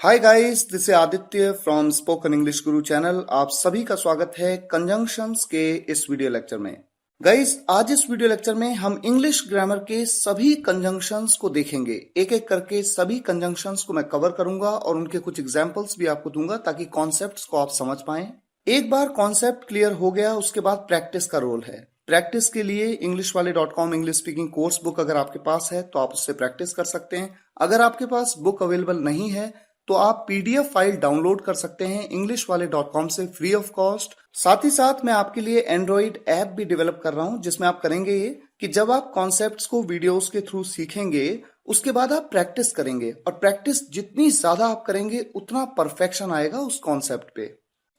Hi guys, this is Aditya from spoken English Guru channel. आप सभी का स्वागत है कंजंक्शंस के इस वीडियो लेक्चर में। गाइस, आज इस वीडियो लेक्चर में हम इंग्लिश ग्रामर के सभी कंजंक्शंस को देखेंगे। एक एक करके सभी कंजंक्शंस को मैं कवर करूंगा और उनके कुछ एग्जांपल्स भी आपको दूंगा ताकि कॉन्सेप्ट्स को आप समझ पाएं। एक बार कॉन्सेप्ट क्लियर हो गया, उसके बाद प्रैक्टिस का रोल है। प्रैक्टिस के लिए englishwale.com English speaking course book अगर आपके पास है तो आप उससे प्रैक्टिस कर सकते हैं। अगर आपके पास बुक अवेलेबल नहीं है तो आप पीडीएफ फाइल डाउनलोड कर सकते हैं englishwale.com से फ्री ऑफ कॉस्ट। साथ ही साथ मैं आपके लिए एंड्रॉइड ऐप भी डेवलप कर रहा हूं जिसमें आप करेंगे ये कि जब आप कॉन्सेप्ट्स को वीडियोस के थ्रू सीखेंगे उसके बाद आप प्रैक्टिस करेंगे और प्रैक्टिस जितनी ज्यादा आप करेंगे उतना परफेक्शन आएगा उस कॉन्सेप्ट पे।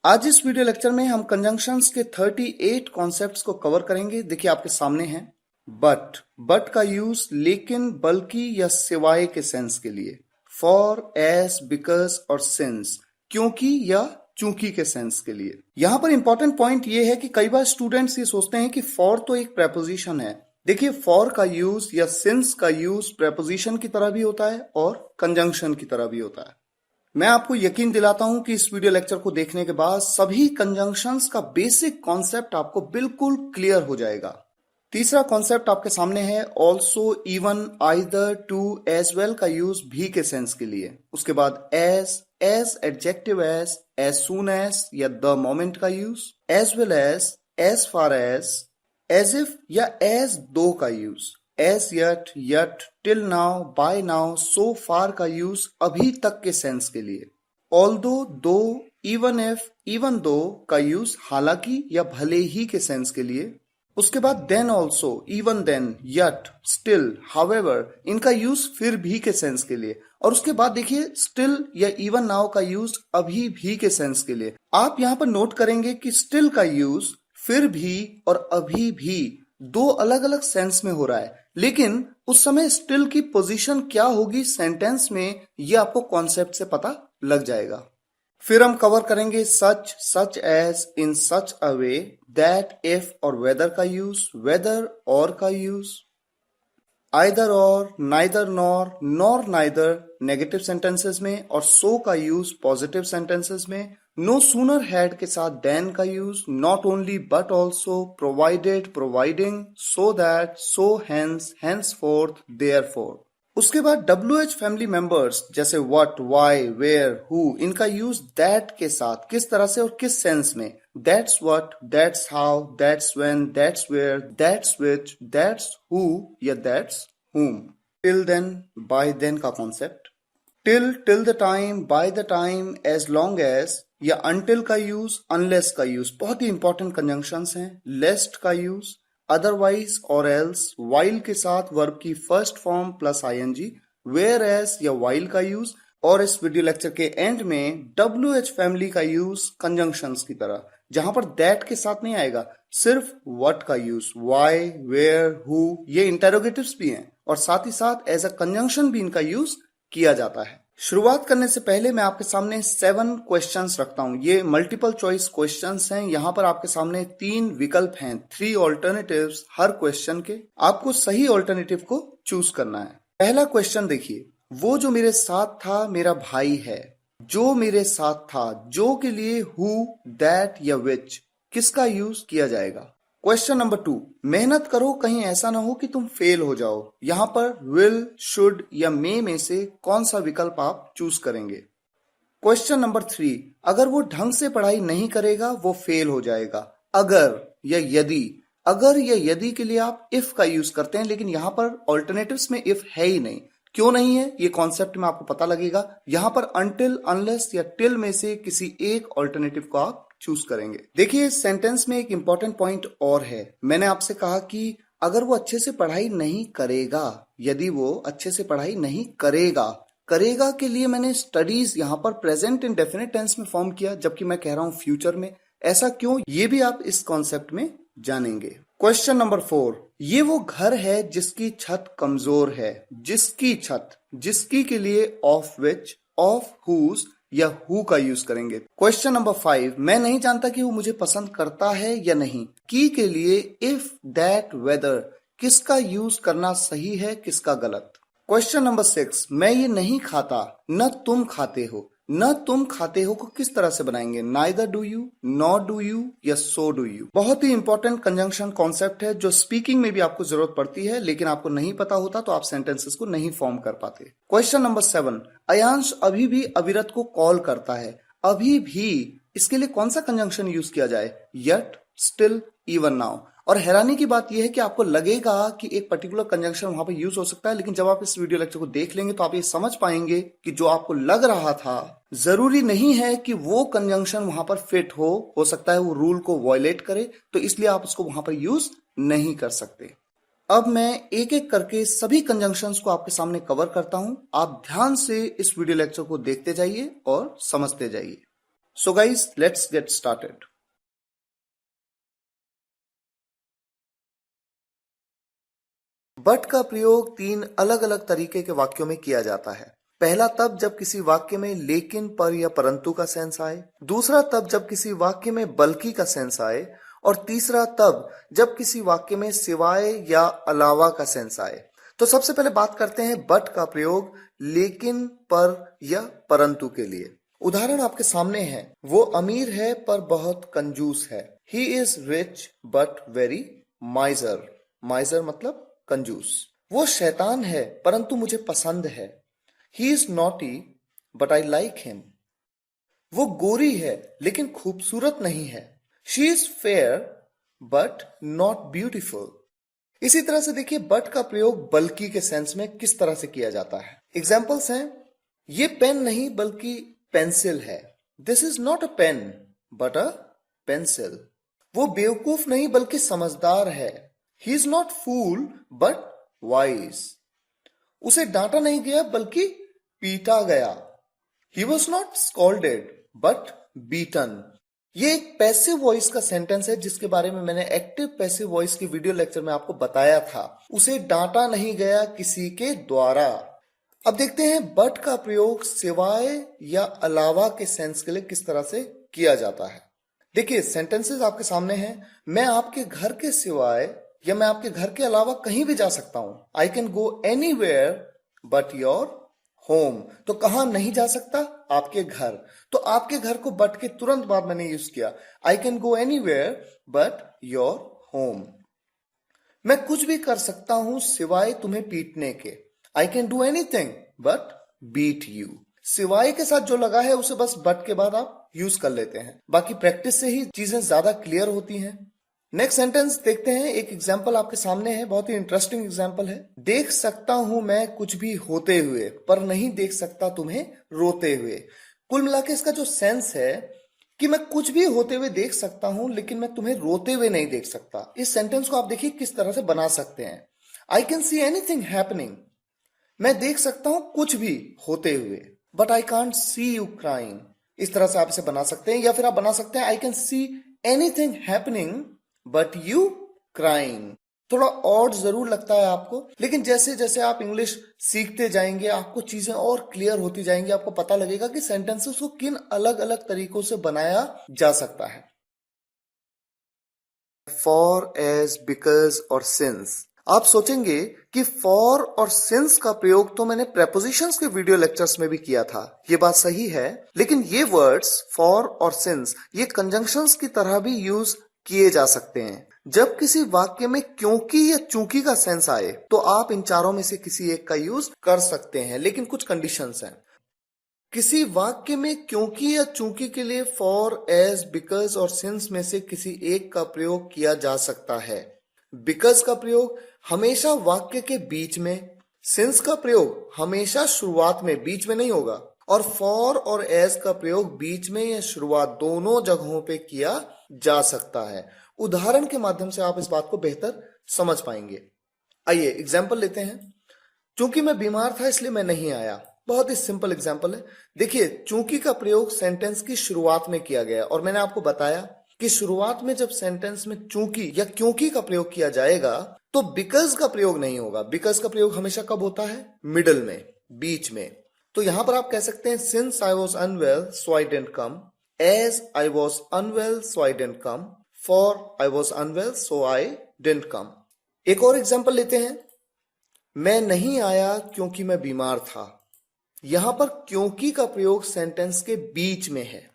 आज इस वीडियो लेक्चर में हम कंजंक्शंस के 38 कॉन्सेप्ट्स को कवर करेंगे। देखिए आपके सामने है बट का यूज लेकिन, बल्कि या सिवाय के सेंस के लिए। फॉर, एज, बिकॉज और सिंस, क्योंकि या चूंकि के सेंस के लिए। यहां पर इंपॉर्टेंट पॉइंट ये है कि कई बार स्टूडेंट्स ये सोचते हैं कि फॉर तो एक प्रेपोजिशन है। देखिए, फॉर का यूज या सिंस का यूज प्रेपोजिशन की तरह भी होता है और कंजंक्शन की तरह भी होता है। मैं आपको यकीन दिलाता हूं कि इस वीडियो लेक्चर को देखने के बाद सभी कंजंक्शंस का बेसिक कॉन्सेप्ट आपको बिल्कुल क्लियर हो जाएगा। तीसरा कॉन्सेप्ट आपके सामने है also, even, either, too, as well का यूज भी के सेंस के लिए। उसके बाद as adjective as soon as या द मोमेंट का use, as well as far as if या एज दो का use, as yet, till now, by now, so far का यूज अभी तक के सेंस के लिए। Although, though, even if, even though का यूज हालांकि या भले ही के सेंस के लिए। उसके बाद then also, even then, yet, still, however, इनका यूज फिर भी के सेंस के लिए। और उसके बाद देखिए स्टिल या इवन नाउ का यूज अभी भी के सेंस के लिए। आप यहां पर नोट करेंगे कि स्टिल का यूज फिर भी और अभी भी दो अलग अलग सेंस में हो रहा है, लेकिन उस समय स्टिल की पोजीशन क्या होगी सेंटेंस में ये आपको कॉन्सेप्ट से पता लग जाएगा। फिर हम कवर करेंगे such as, in such a way, that, if और वेदर का यूज, वेदर और का use, either or, neither nor neither negative sentences में, और सो का यूज पॉजिटिव सेंटेंसेस में। नो सूनर हैड के साथ देन का use, not only but also, provided, providing, so that, so hence, henceforth, therefore. उसके बाद WH फैमिली मेंबर्स जैसे व्हाट, व्हाई, वेयर, हु, इनका यूज दैट के साथ किस तरह से और किस सेंस में। That's what, that's how, that's when, that's where, that's which, that's who या that's whom। Till then, by then का concept. Till the time, by the time, as long as या अनटिल का यूज, अनलेस का use, बहुत ही important conjunctions हैं। Lest का use, otherwise और एल्स, वाइल के साथ वर्ब की first form plus ING, whereas या वाइल का यूज, और इस वीडियो लेक्चर के एंड में WH फैमिली का यूज कंजंक्शंस की तरह, जहां पर दैट के साथ नहीं आएगा, सिर्फ व्हाट का यूज, व्हाई, वेयर, हु, ये इंटेरोगेटिव्स भी हैं और साथ ही साथ एज अ कंजंक्शन भी इनका यूज किया जाता है। शुरुआत करने से पहले मैं आपके सामने 7 क्वेश्चंस रखता हूं। ये मल्टीपल चॉइस क्वेश्चंस हैं। यहां पर आपके सामने 3 विकल्प हैं, 3 ऑल्टरनेटिव्स हर क्वेश्चन के। आपको सही ऑल्टरनेटिव को चूज करना है। पहला क्वेश्चन देखिए, वो जो मेरे साथ था मेरा भाई है। जो मेरे साथ था, जो के लिए हु, दैट या विच, किसका यूज किया जाएगा। क्वेश्चन नंबर 2, मेहनत करो कहीं ऐसा ना हो कि तुम फेल हो जाओ। यहां पर विल, शुड या मे में से कौन सा विकल्प आप चूज करेंगे। क्वेश्चन नंबर 3, अगर वो ढंग से पढ़ाई नहीं करेगा वो फेल हो जाएगा। अगर या यदि, अगर या यदि के लिए आप इफ का यूज करते हैं, लेकिन यहां पर ऑल्टरनेटिव्स में इफ है ही नहीं। क्यों नहीं है ये कॉन्सेप्ट में आपको पता लगेगा। यहां पर अनटिल, अनलेस या टिल में से किसी एक ऑल्टरनेटिव को आप चूज करेंगे। देखिए इस सेंटेंस में एक इंपॉर्टेंट पॉइंट और है। मैंने आपसे कहा कि अगर वो अच्छे से पढ़ाई नहीं करेगा, यदि वो अच्छे से पढ़ाई नहीं करेगा, करेगा के लिए मैंने स्टडीज यहां पर प्रेजेंट इन डेफिनेट टेंस में फॉर्म किया, जबकि मैं कह रहा हूं फ्यूचर में। ऐसा क्यों, ये भी आप इस कॉन्सेप्ट में जानेंगे। क्वेश्चन नंबर 4, ये वो घर है जिसकी छत कमजोर है। जिसकी छत, जिसकी के लिए ऑफ विच, ऑफ हुज या हु का यूज करेंगे। क्वेश्चन नंबर 5, मैं नहीं जानता कि वो मुझे पसंद करता है या नहीं। की के लिए इफ, दैट, वेदर, किसका यूज करना सही है, किसका गलत। क्वेश्चन नंबर 6, मैं ये नहीं खाता, न तुम खाते हो। न तुम खाते हो को किस तरह से बनाएंगे? Neither do you, not do you या सो डू यू। बहुत ही इंपॉर्टेंट कंजंक्शन कॉन्सेप्ट है जो स्पीकिंग में भी आपको जरूरत पड़ती है, लेकिन आपको नहीं पता होता तो आप सेंटेंसेस को नहीं फॉर्म कर पाते। क्वेश्चन नंबर 7, अयांश अभी भी अविरत को कॉल करता है। अभी भी, इसके लिए कौन सा कंजंक्शन यूज किया जाए? Yet, still, even now. और हैरानी की बात यह है कि आपको लगेगा कि एक पर्टिकुलर कंजंक्शन वहां पर यूज हो सकता है, लेकिन जब आप इस वीडियो लेक्चर को देख लेंगे तो आप ये समझ पाएंगे कि जो आपको लग रहा था जरूरी नहीं है कि वो कंजंक्शन वहां पर फिट हो सकता है वो रूल को वायलेट करे, तो इसलिए आप उसको वहां पर यूज नहीं कर सकते। अब मैं एक एक करके सभी कंजंक्शंस को आपके सामने कवर करता हूं। आप ध्यान से इस वीडियो लेक्चर को देखते जाइए और समझते जाइए। So guys, let's get started. But का प्रयोग 3 अलग अलग तरीके के वाक्यों में किया जाता है। पहला तब जब किसी वाक्य में लेकिन, पर या परंतु का सेंस आए। दूसरा तब जब किसी वाक्य में बल्कि का सेंस आए। और तीसरा तब जब किसी वाक्य में सिवाय या अलावा का सेंस आए। तो सबसे पहले बात करते हैं बट का प्रयोग लेकिन, पर या परंतु के लिए। उदाहरण आपके सामने है। वो अमीर है पर बहुत कंजूस है। He is rich but very माइजर। माइजर मतलब कंजूस। वो शैतान है परंतु मुझे पसंद है। He is naughty but I like him. वो गोरी है लेकिन खूबसूरत नहीं है। She is fair but not beautiful. इसी तरह से देखिए बट का प्रयोग बल्कि के सेंस में किस तरह से किया जाता है। एग्जाम्पल्स हैं, ये पेन नहीं बल्कि पेंसिल है। This is not a pen but a pencil. वो बेवकूफ नहीं बल्कि समझदार है। He is not fool but wise. उसे डांटा नहीं गया बल्कि पीटा गया। He was not scolded but beaten. ये एक पैसिव वॉइस का सेंटेंस है जिसके बारे में मैंने एक्टिव पैसिव वॉइस की वीडियो लेक्चर में आपको बताया था। उसे डांटा नहीं गया किसी के द्वारा। अब देखते हैं बट का प्रयोग सिवाय या अलावा के सेंस के लिए किस तरह से किया जाता है। देखिए सेंटेंसेस आपके सामने हैं। मैं आपके घर के सिवाय या मैं आपके घर के अलावा कहीं भी जा सकता हूं। I can go anywhere but your home. तो कहां नहीं जा सकता? आपके घर। तो आपके घर को बट के तुरंत बाद मैंने यूज किया। I can go anywhere but your home. मैं कुछ भी कर सकता हूं सिवाय तुम्हें पीटने के। I can do anything but beat you. सिवाय के साथ जो लगा है उसे बस बट के बाद आप यूज कर लेते हैं। बाकी प्रैक्टिस से ही चीजें ज्यादा क्लियर होती हैं। नेक्स्ट सेंटेंस देखते हैं। एक एग्जाम्पल आपके सामने है, बहुत ही इंटरेस्टिंग एग्जाम्पल है। देख सकता हूं मैं कुछ भी होते हुए पर नहीं देख सकता तुम्हें रोते हुए। कुल मिला के इसका जो सेंस है कि मैं कुछ भी होते हुए देख सकता हूं लेकिन मैं तुम्हें रोते हुए नहीं देख सकता। इस सेंटेंस को आप देखिए किस तरह से बना सकते हैं। I can see anything happening. मैं देख सकता हूं कुछ भी होते हुए but I can't see you crying. इस तरह से आप इसे बना सकते हैं। या फिर आप बना सकते हैं I can see anything happening but you crying. थोड़ा ऑड जरूर लगता है आपको, लेकिन जैसे जैसे आप इंग्लिश सीखते जाएंगे आपको चीजें और क्लियर होती जाएंगी। आपको पता लगेगा कि सेंटेंसेस को किन अलग अलग तरीकों से बनाया जा सकता है। फॉर, एज, बिकॉज और सिंस। आप सोचेंगे कि फॉर और सिंस का प्रयोग तो मैंने प्रेपोजिशंस के वीडियो लेक्चर्स में भी किया था। ये बात सही है, लेकिन ये वर्ड्स फॉर और सिंस ये कंजंक्शंस की तरह भी यूज किए जा सकते हैं। जब किसी वाक्य में क्योंकि या चूंकि का सेंस आए तो आप इन चारों में से किसी एक का यूज कर सकते हैं, लेकिन कुछ कंडीशंस हैं। किसी वाक्य में क्योंकि या चूंकि के लिए फॉर, एज, बिकॉज और सिंस में से किसी एक का प्रयोग किया जा सकता है। बिकॉज का प्रयोग हमेशा वाक्य के बीच में, सिंस का प्रयोग हमेशा शुरुआत में, बीच में नहीं होगा, और फॉर और एज का प्रयोग बीच में या शुरुआत दोनों जगहों पे किया जा सकता है। उदाहरण के माध्यम से आप इस बात को बेहतर समझ पाएंगे। आइए एग्जाम्पल लेते हैं। चूंकि मैं बीमार था इसलिए मैं नहीं आया। बहुत ही सिंपल एग्जाम्पल है। देखिए चूंकि का प्रयोग सेंटेंस की शुरुआत में किया गया और मैंने आपको बताया कि शुरुआत में जब सेंटेंस में चूंकि या क्योंकि का प्रयोग किया जाएगा तो बिकॉज का प्रयोग नहीं होगा। बिकॉज का प्रयोग हमेशा कब होता है? मिडल में, बीच में। तो यहां पर आप कह सकते हैं since I was unwell so I didn't come, as I was unwell so I didn't come, for I was unwell so I didn't come. एक और एग्जाम्पल लेते हैं। मैं नहीं आया क्योंकि मैं बीमार था। यहां पर क्योंकि का प्रयोग सेंटेंस के बीच में है।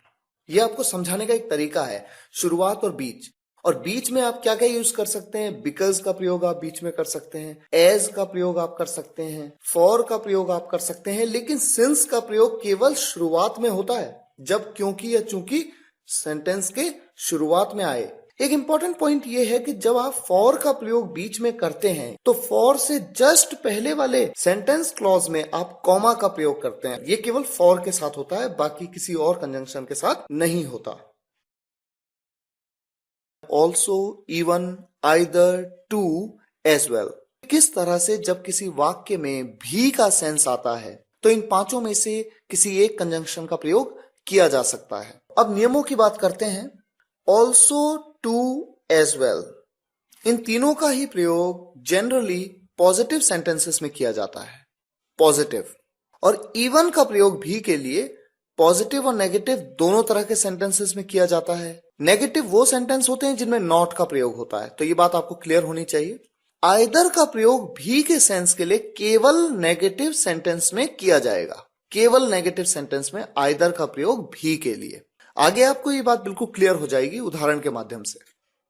यह आपको समझाने का एक तरीका है, शुरुआत और बीच। और बीच में आप क्या क्या यूज कर सकते हैं? बिकॉज का प्रयोग आप बीच में कर सकते हैं, एज का प्रयोग आप कर सकते हैं, फॉर का प्रयोग आप कर सकते हैं, लेकिन सिंस का प्रयोग केवल शुरुआत में होता है, जब क्योंकि या चूंकि सेंटेंस के शुरुआत में आए। एक इंपॉर्टेंट पॉइंट यह है कि जब आप फॉर का प्रयोग बीच में करते हैं तो फॉर से जस्ट पहले वाले सेंटेंस क्लॉज में आप कॉमा का प्रयोग करते हैं। यह केवल फॉर के साथ होता है, बाकी किसी और कंजंक्शन के साथ नहीं होता। Also, even, either, too, as well. किस तरह से जब किसी वाक्य में भी का सेंस आता है तो इन पांचों में से किसी एक कंजंक्शन का प्रयोग किया जा सकता है। अब नियमों की बात करते हैं। ऑल्सो, टू, एज वेल, इन तीनों का ही प्रयोग जनरली पॉजिटिव सेंटेंसेस में किया जाता है, पॉजिटिव। और इवन का प्रयोग भी के लिए पॉजिटिव और नेगेटिव दोनों तरह के सेंटेंसेस में किया जाता है। नेगेटिव वो सेंटेंस होते हैं जिनमें नॉट का प्रयोग होता है, तो ये बात आपको क्लियर होनी चाहिए। आइदर का प्रयोग भी के सेंस के लिए केवल नेगेटिव सेंटेंस में किया जाएगा, केवल नेगेटिव सेंटेंस में आइदर का प्रयोग भी के लिए। आगे आपको ये बात बिल्कुल क्लियर हो जाएगी उदाहरण के माध्यम से।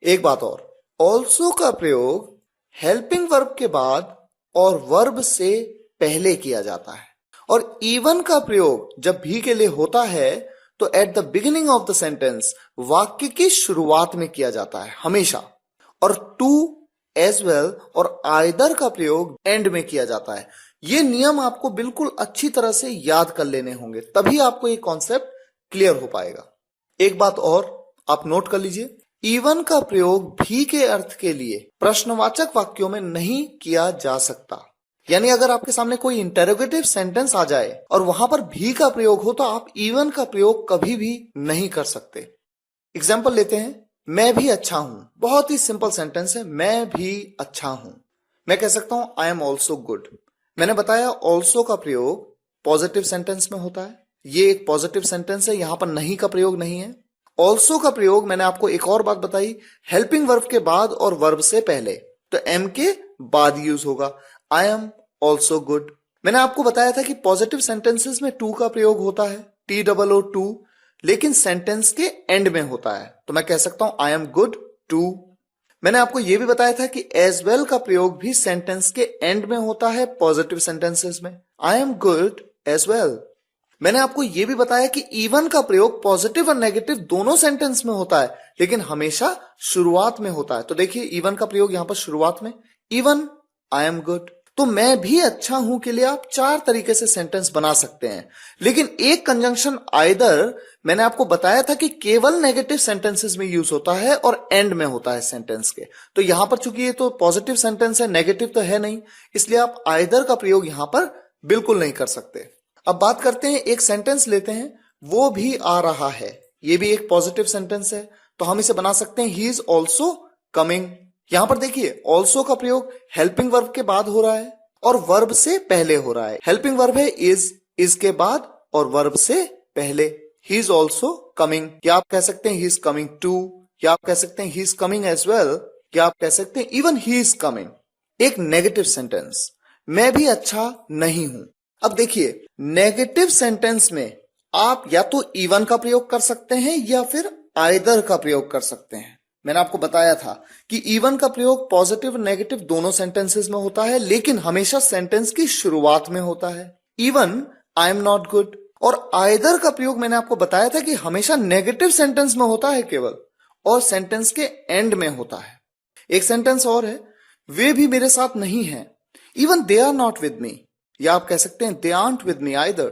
एक बात और, ऑल्सो का प्रयोग हेल्पिंग वर्ब के बाद और वर्ब से पहले किया जाता है, और इवन का प्रयोग जब भी के लिए होता है तो at the beginning of the sentence, वाक्य की शुरुआत में किया जाता है हमेशा। और टू, एज वेल और आइदर का प्रयोग एंड में किया जाता है। ये नियम आपको बिल्कुल अच्छी तरह से याद कर लेने होंगे, तभी आपको ये कॉन्सेप्ट क्लियर हो पाएगा। एक बात और आप नोट कर लीजिए, इवन का प्रयोग भी के अर्थ के लिए प्रश्नवाचक वाक्यों में नहीं किया जा सकता। यानी अगर आपके सामने कोई इंटेरोगेटिव सेंटेंस आ जाए और वहां पर भी का प्रयोग हो तो आप इवन का प्रयोग कभी भी नहीं कर सकते। एग्जाम्पल लेते हैं, मैं भी अच्छा हूं। बहुत ही सिंपल सेंटेंस है, मैं भी अच्छा हूं। मैं कह सकता हूं आई एम ऑल्सो गुड। मैंने बताया ऑल्सो का प्रयोग पॉजिटिव सेंटेंस में होता है, ये एक पॉजिटिव सेंटेंस है, यहां पर नहीं का प्रयोग नहीं है। ऑल्सो का प्रयोग मैंने आपको एक और बात बताई, हेल्पिंग वर्ब के बाद और वर्ब से पहले, तो एम के बाद यूज होगा, आई एम ऑल्सो गुड। मैंने आपको बताया था कि पॉजिटिव सेंटेंसेस में टू का प्रयोग होता है, TOO टू, लेकिन सेंटेंस के एंड में होता है, तो मैं कह सकता हूं आई एम गुड टू। मैंने आपको यह भी बताया था कि एज वेल का प्रयोग भी सेंटेंस के एंड में होता है पॉजिटिव सेंटेंसेस में, I am good as well. मैंने आपको यह भी बताया कि इवन का प्रयोग पॉजिटिव और नेगेटिव दोनों सेंटेंस में होता है, लेकिन हमेशा शुरुआत में होता है। तो देखिए इवन का प्रयोग यहां पर शुरुआत में, इवन आई एम गुड। तो मैं भी अच्छा हूं के लिए आप चार तरीके से सेंटेंस बना सकते हैं, लेकिन एक कंजंक्शन आइदर मैंने आपको बताया था कि केवल नेगेटिव सेंटेंसेस में यूज होता है और एंड में होता है सेंटेंस के। तो यहां पर चूंकि ये तो पॉजिटिव सेंटेंस है, नेगेटिव तो है नहीं, इसलिए आप आइदर का प्रयोग यहां पर बिल्कुल नहीं कर सकते। अब बात करते हैं, एक सेंटेंस लेते हैं, वो भी आ रहा है। ये भी एक पॉजिटिव सेंटेंस है, तो हम इसे बना सकते हैं ही इज ऑल्सो कमिंग। यहां पर देखिए ऑल्सो का प्रयोग हेल्पिंग वर्ब के बाद हो रहा है और वर्ब से पहले हो रहा है। हेल्पिंग वर्ब है इज के बाद और वर्ब से पहले। ही इज ऑल्सो कमिंग, या आप कह सकते हैं ही इज कमिंग टू, या आप कह सकते हैं he is coming as well, या आप कह सकते हैं इवन ही इज कमिंग। एक नेगेटिव सेंटेंस, मैं भी अच्छा नहीं हूं। अब देखिए नेगेटिव सेंटेंस में आप या तो इवन का प्रयोग कर सकते हैं या फिर आइदर का प्रयोग कर सकते हैं। मैंने आपको बताया था कि इवन का प्रयोग पॉजिटिव और नेगेटिव दोनों सेंटेंसेस में होता है, लेकिन हमेशा सेंटेंस की शुरुआत में होता है, even I am not good. और आइदर का प्रयोग मैंने आपको बताया था कि हमेशा नेगेटिव सेंटेंस में होता है केवल, और सेंटेंस के एंड में होता है। एक सेंटेंस और है, वे भी मेरे साथ नहीं है, even they are not with me, या आप कह सकते हैं they aren't with me either.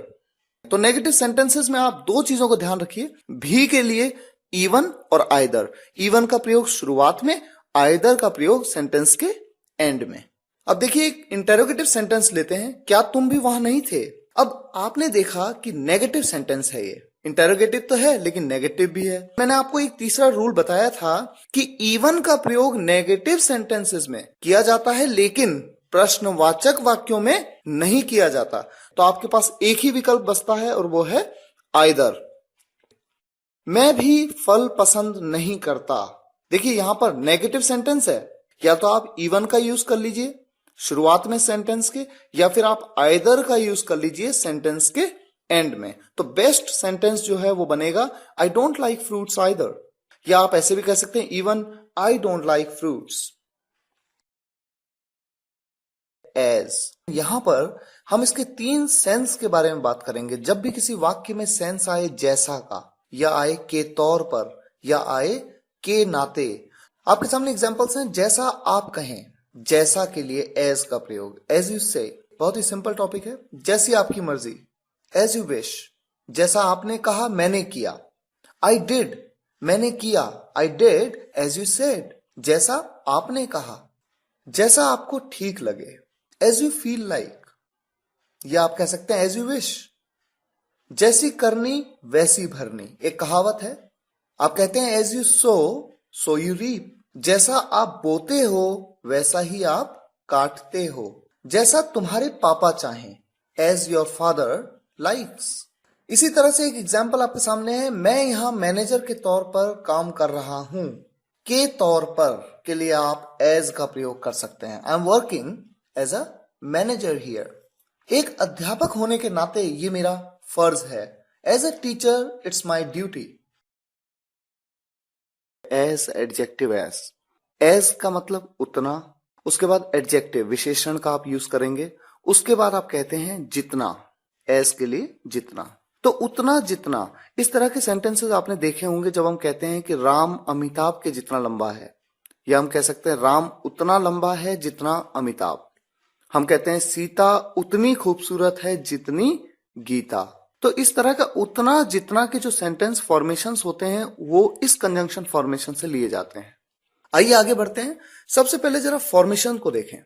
तो नेगेटिव सेंटेंसेस में आप दो चीजों को ध्यान रखिए, भी के लिए इवन और आइदर। इवन का प्रयोग शुरुआत में, आइदर का प्रयोग सेंटेंस के एंड में। अब देखिए एक इंटेरोगेटिव सेंटेंस लेते हैं, क्या तुम भी वहां नहीं थे। अब आपने देखा कि नेगेटिव सेंटेंस है, ये इंटेरोगेटिव तो है लेकिन नेगेटिव भी है। मैंने आपको एक तीसरा रूल बताया था कि इवन का प्रयोग नेगेटिव सेंटेंसेस में किया जाता है लेकिन प्रश्नवाचक वाक्यों में नहीं किया जाता। तो आपके पास एक ही विकल्प बचता है और वो है आइदर। मैं भी फल पसंद नहीं करता। देखिए यहां पर नेगेटिव सेंटेंस है, या तो आप इवन का यूज कर लीजिए शुरुआत में सेंटेंस के, या फिर आप आइदर का यूज कर लीजिए सेंटेंस के एंड में। तो बेस्ट सेंटेंस जो है वो बनेगा I don't like fruits either, या आप ऐसे भी कह सकते हैं even I don't like fruits. As, यहां पर हम इसके 3 सेंस के बारे में बात करेंगे। जब भी किसी वाक्य में सेंस आए जैसा का, या आए के तौर पर, या आए के नाते। आपके सामने एग्जांपल्स हैं। जैसा आप कहें, जैसा के लिए एज का प्रयोग, एज यू से। बहुत ही सिंपल टॉपिक है। जैसी आपकी मर्जी, एज यू विश। जैसा आपने कहा, मैंने किया, आई डिड, मैंने किया, I did as you said. जैसा आपने कहा, जैसा आपको ठीक लगे, एज यू फील लाइक, या आप कह सकते हैं एज यू विश। जैसी करनी वैसी भरनी, एक कहावत है। आप कहते हैं as you sow you reap. जैसा आप बोते हो वैसा ही आप काटते हो। जैसा तुम्हारे पापा चाहें, एज योर फादर लाइक्स। इसी तरह से एक एग्जाम्पल आपके सामने है। मैं यहां मैनेजर के तौर पर काम कर रहा हूं। के तौर पर के लिए आप एज का प्रयोग कर सकते हैं। I am working as a manager here. एक अध्यापक होने के नाते ये मेरा फर्ज है। As a teacher it's my duty. As, adjective as का मतलब उतना, उसके बाद एडजेक्टिव विशेषण का आप यूज करेंगे, उसके बाद आप कहते हैं जितना, एज के लिए जितना। तो उतना जितना, इस तरह के सेंटेंसेस आपने देखे होंगे जब हम कहते हैं कि राम अमिताभ के जितना लंबा है, या हम कह सकते हैं राम उतना लंबा है जितना अमिताभ। हम कहते हैं सीता उतनी खूबसूरत है जितनी गीता। तो इस तरह का उतना जितना के जो सेंटेंस फॉर्मेशंस होते हैं वो इस कंजंक्शन फॉर्मेशन से लिए जाते हैं। आइए आगे बढ़ते हैं। सबसे पहले जरा फॉर्मेशन को देखें।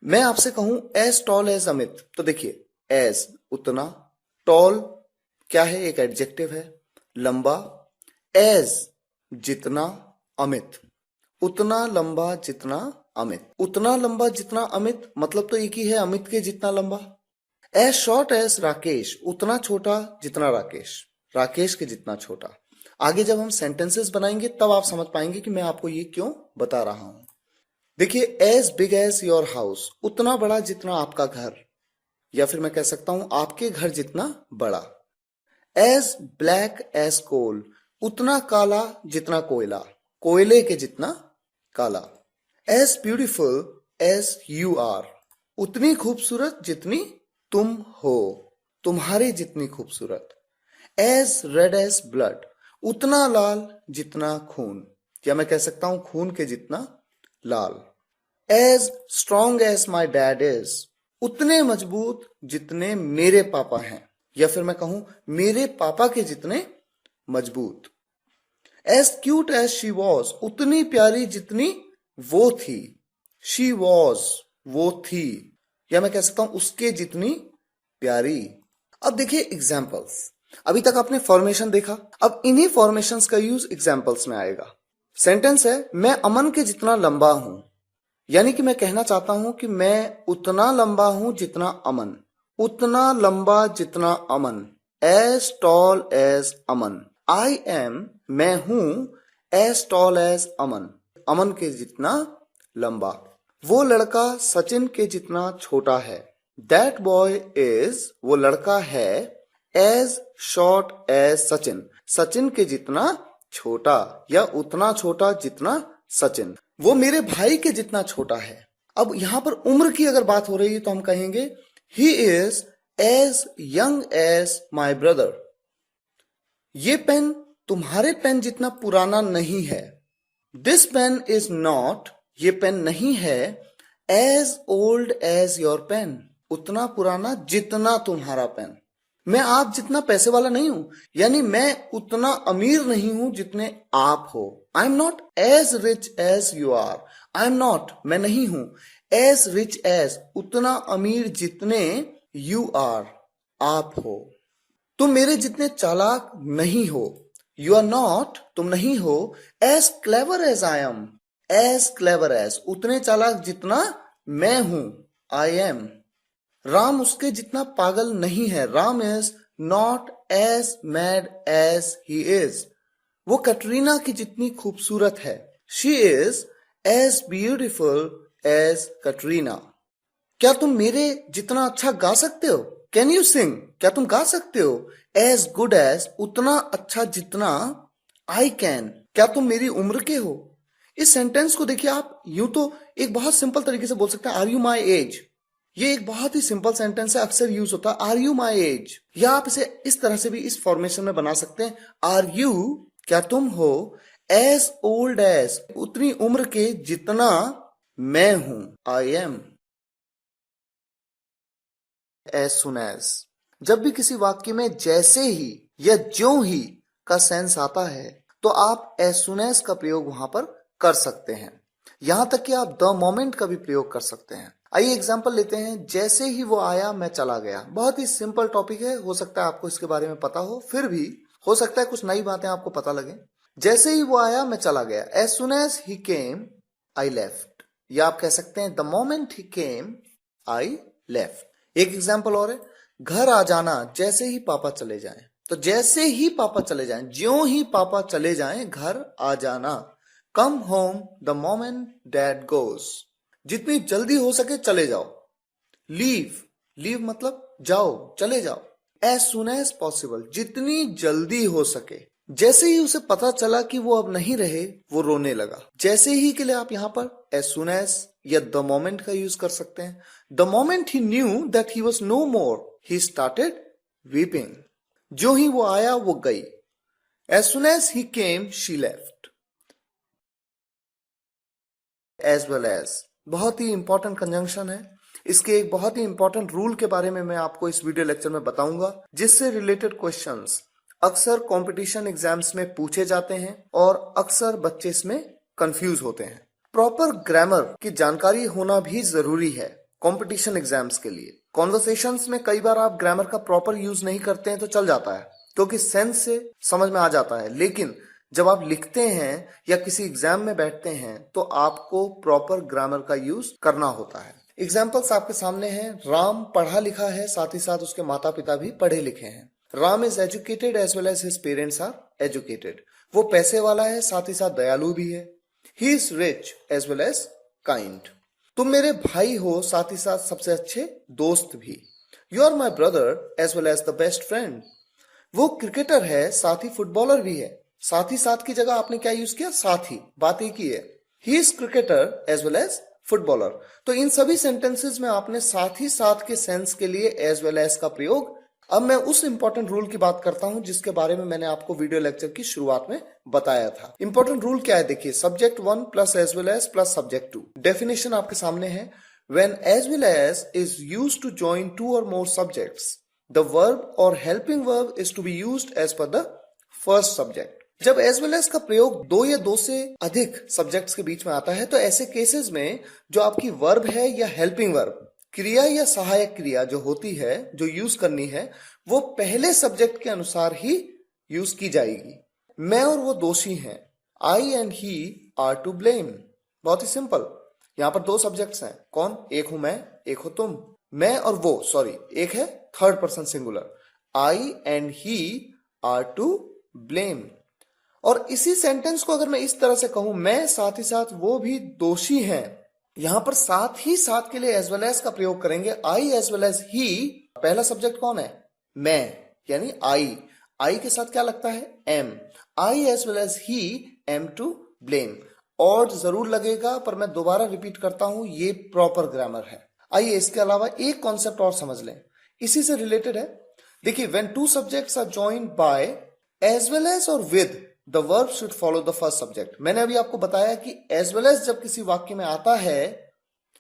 मैं आपसे कहूं एज टॉल एज अमित, तो देखिए एज उतना, टॉल क्या है, एक एडजेक्टिव है, लंबा, एज जितना, अमित उतना लंबा जितना अमित। उतना लंबा जितना अमित मतलब तो एक ही है, अमित के जितना लंबा। एज शॉर्ट एज राकेश, उतना छोटा जितना राकेश, राकेश के जितना छोटा। आगे जब हम सेंटेंसेस बनाएंगे तब आप समझ पाएंगे कि मैं आपको ये क्यों बता रहा हूं। देखिए as big as your house, उतना बड़ा जितना आपका घर, या फिर मैं कह सकता हूं आपके घर जितना बड़ा। एज ब्लैक एज कोल, उतना काला जितना कोयला, कोयले के जितना काला। As beautiful as you are, उतनी खूबसूरत जितनी तुम हो, तुम्हारी जितनी खूबसूरत। एज रेड एज ब्लड, उतना लाल जितना खून, या मैं कह सकता हूं खून के जितना लाल। As strong as my dad is, उतने मजबूत जितने मेरे पापा हैं, या फिर मैं कहूं मेरे पापा के जितने मजबूत। As cute as she was, उतनी प्यारी जितनी वो थी, शी वॉज वो थी, या मैं कह सकता हूं उसके जितनी प्यारी। अब देखिए एग्जाम्पल्स। अभी तक आपने फॉर्मेशन देखा, अब इन्हीं फॉर्मेशंस का यूज एग्जाम्पल्स में आएगा। सेंटेंस है मैं अमन के जितना लंबा हूं, यानी कि मैं कहना चाहता हूं कि मैं उतना लंबा हूं जितना अमन, उतना लंबा जितना Aman. As tall as Aman, I am मैं हूं, as tall as Aman, Aman के जितना लंबा। वो लड़का सचिन के जितना छोटा है, दैट बॉय इज वो लड़का है, as short as Sachin, Sachin के जितना छोटा, या उतना छोटा जितना सचिन। वो मेरे भाई के जितना छोटा है। अब यहां पर उम्र की अगर बात हो रही है तो हम कहेंगे he is as young as my brother. ये पेन तुम्हारे पेन जितना पुराना नहीं है, दिस पेन इज नॉट, ये पेन नहीं है, as old as your pen, उतना पुराना जितना तुम्हारा पेन। मैं आप जितना पैसे वाला नहीं हूं, यानी मैं उतना अमीर नहीं हूं जितने आप हो। I am not as rich as you are, I am not मैं नहीं हूं, एज रिच एज उतना अमीर जितने यू आर आप हो। तुम मेरे जितने चालाक नहीं हो, यू आर नॉट तुम नहीं हो, as clever as I am, as clever as उतने चालाक जितना मैं हूं, आई एम। राम उसके जितना पागल नहीं है, Ram is not as mad as he is. वो कटरीना की जितनी खूबसूरत है, she is as beautiful as Katrina. क्या तुम मेरे जितना अच्छा गा सकते हो? Can you sing? क्या तुम गा सकते हो? एज गुड एज, उतना अच्छा जितना। आई कैन, क्या तुम मेरी उम्र के हो? इस सेंटेंस को देखिए, आप यूं तो एक बहुत सिंपल तरीके से बोल सकते हैं, आर यू माई एज। ये एक बहुत ही सिंपल सेंटेंस है, अक्सर यूज होता है, आर यू माई एज। या आप इसे इस तरह से भी इस फॉर्मेशन में बना सकते हैं, आर यू, क्या तुम हो, एज ओल्ड एज, उतनी उम्र के जितना मैं हूं, I am. As soon as, जब भी किसी वाक्य में जैसे ही या ज्यों ही का सेंस आता है तो आप एज सुन एज का प्रयोग वहां पर कर सकते हैं। यहां तक कि आप द मोमेंट का भी प्रयोग कर सकते हैं। आइए एग्जांपल लेते हैं, जैसे ही वो आया मैं चला गया। बहुत ही सिंपल टॉपिक है, हो सकता है आपको इसके बारे में पता हो, फिर भी हो सकता है कुछ नई बातें आपको पता लगे। जैसे ही वो आया मैं चला गया, as soon as he came I left. या आप कह सकते हैं the moment he came I left. एक एग्जाम्पल और है, घर आ जाना जैसे ही पापा चले जाएं। तो जैसे ही पापा चले जाएं, ज्यों ही पापा चले जाएं, घर आ जाना। Come home the moment dad goes, जितनी जल्दी हो सके चले जाओ। लीव, लीव मतलब जाओ, चले जाओ। एज सुन एज पॉसिबल, जितनी जल्दी हो सके। जैसे ही उसे पता चला कि वो अब नहीं रहे, वो रोने लगा। जैसे ही के लिए आप यहां पर एज सुन एज या द मोमेंट का यूज कर सकते हैं। The moment he knew that he was no more, he started weeping. जो ही वो आया वो गई। As soon as he came she left. As well as बहुत ही इंपॉर्टेंट कंजंक्शन है। इसके एक बहुत ही इंपॉर्टेंट रूल के बारे में मैं आपको इस वीडियो लेक्चर में बताऊंगा, जिससे रिलेटेड क्वेश्चंस अक्सर कंपटीशन एग्जाम्स में पूछे जाते हैं और अक्सर बच्चे इसमें कंफ्यूज होते हैं। प्रॉपर ग्रामर की जानकारी होना भी जरूरी है कंपटीशन एग्जाम्स के लिए। कॉन्वर्सेशंस में कई बार आप ग्रामर का प्रॉपर यूज नहीं करते हैं तो चल जाता है, क्योंकि सेंस से समझ में आ जाता है, लेकिन जब आप लिखते हैं या किसी एग्जाम में बैठते हैं तो आपको प्रॉपर ग्रामर का यूज करना होता है। एग्जाम्पल्स आपके सामने हैं। राम पढ़ा लिखा है, साथ ही साथ उसके माता पिता भी पढ़े लिखे हैं। Ram is educated as well as his parents are educated. वो पैसे वाला है, साथ ही साथ दयालु भी है। He is rich as well as kind. तुम मेरे भाई हो, साथ ही साथ सबसे अच्छे दोस्त भी। You are my brother as well as the best friend. वो क्रिकेटर है, साथ ही फुटबॉलर भी है। साथ ही साथ की जगह आपने क्या यूज किया? साथ ही, बात एक ही है। He is cricketer as well as footballer. तो इन सभी सेंटेंसेस में आपने साथ ही साथ के सेंस के लिए एज वेल एज का प्रयोग। अब मैं उस इंपॉर्टेंट रूल की बात करता हूं जिसके बारे में मैंने आपको वीडियो लेक्चर की शुरुआत में बताया था। इंपॉर्टेंट रूल क्या है? देखिए, subject 1 plus as well as plus subject 2। Definition आपके सामने है। When as well as is used to join two or more subjects, the verb or helping verb is to be used as per the first subject. जब as well as का प्रयोग दो या दो से अधिक सब्जेक्ट्स के बीच में आता है तो ऐसे केसेस में जो आपकी वर्ब है या हेल्पिंग वर्ब, क्रिया या सहायक क्रिया जो होती है, जो यूज करनी है, वो पहले सब्जेक्ट के अनुसार ही यूज की जाएगी। मैं और वो दोषी हैं। I and he are to blame. बहुत ही सिंपल। यहां पर दो सब्जेक्ट्स हैं। कौन? एक हूं मैं, एक हो तुम। मैं और वो, सॉरी, एक है third person singular. I and he are to blame. और इसी सेंटेंस को अगर मैं इस तरह से कहूं, मैं साथ ही साथ वो भी दोषी हैं, यहां पर साथ ही साथ के लिए एज वेल एज का प्रयोग करेंगे। आई एज वेल एज ही। पहला सब्जेक्ट कौन है? मैं, यानी आई। आई के साथ क्या लगता है? Am. I as well as he am to blame. और जरूर लगेगा, पर मैं दोबारा रिपीट करता हूं, ये प्रॉपर ग्रामर है। आइए इसके अलावा एक कॉन्सेप्ट और समझ लें, इसी से रिलेटेड है। देखिए, when two subjects are joined by as well as or with, the verb should follow the first subject. मैंने अभी आपको बताया कि एज वेल एज जब किसी वाक्य में आता है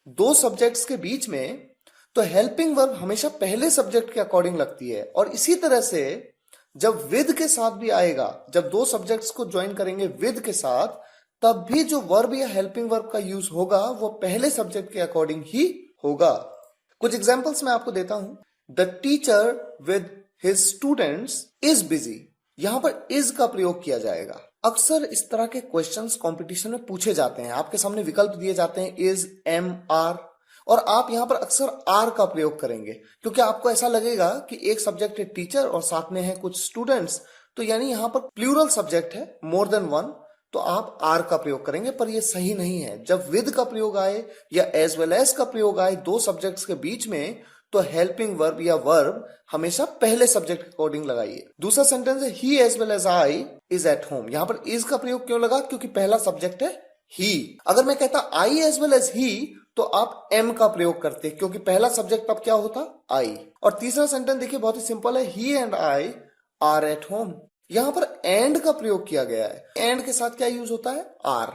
दो सब्जेक्ट्स के बीच में, तो हेल्पिंग वर्ब हमेशा पहले सब्जेक्ट के अकॉर्डिंग लगती है। और इसी तरह से जब विद के साथ भी आएगा, जब दो सब्जेक्ट्स को ज्वाइन करेंगे विद के साथ, तब भी जो वर्ब या हेल्पिंग वर्ब का यूज होगा वो पहले सब्जेक्ट के अकॉर्डिंग ही होगा। कुछ एग्जांपल्स मैं आपको देता हूं। The teacher with his students is busy. यहां पर इज का प्रयोग किया जाएगा। अक्सर इस तरह के क्वेश्चंस कंपटीशन में पूछे जाते हैं। आपके सामने विकल्प दिए जाते हैं, इज, एम, आर, और आप यहां पर अक्सर आर का प्रयोग करेंगे, क्योंकि आपको ऐसा लगेगा कि एक सब्जेक्ट है टीचर और साथ में है कुछ स्टूडेंट्स, तो यानी यहां पर प्लूरल सब्जेक्ट है, मोर देन वन, तो आप आर का प्रयोग करेंगे, पर ये सही नहीं है। जब विद का प्रयोग आए या एज वेल एज का प्रयोग आए दो सब्जेक्ट्स के बीच में, तो हेल्पिंग वर्ब या वर्ब हमेशा पहले सब्जेक्ट के अकॉर्डिंग लगाइए। दूसरा सेंटेंस है he as well as I is at home. यहां पर इज का प्रयोग क्यों लगा? क्योंकि पहला सब्जेक्ट है ही। अगर मैं कहता आई एज वेल एज ही, तो आप एम का प्रयोग करते, क्योंकि पहला सब्जेक्ट तब क्या होता? आई। और तीसरा सेंटेंस देखिए बहुत ही सिंपल है, he and I are at home. यहां पर एंड का प्रयोग किया गया है। एंड के साथ क्या यूज होता है? आर।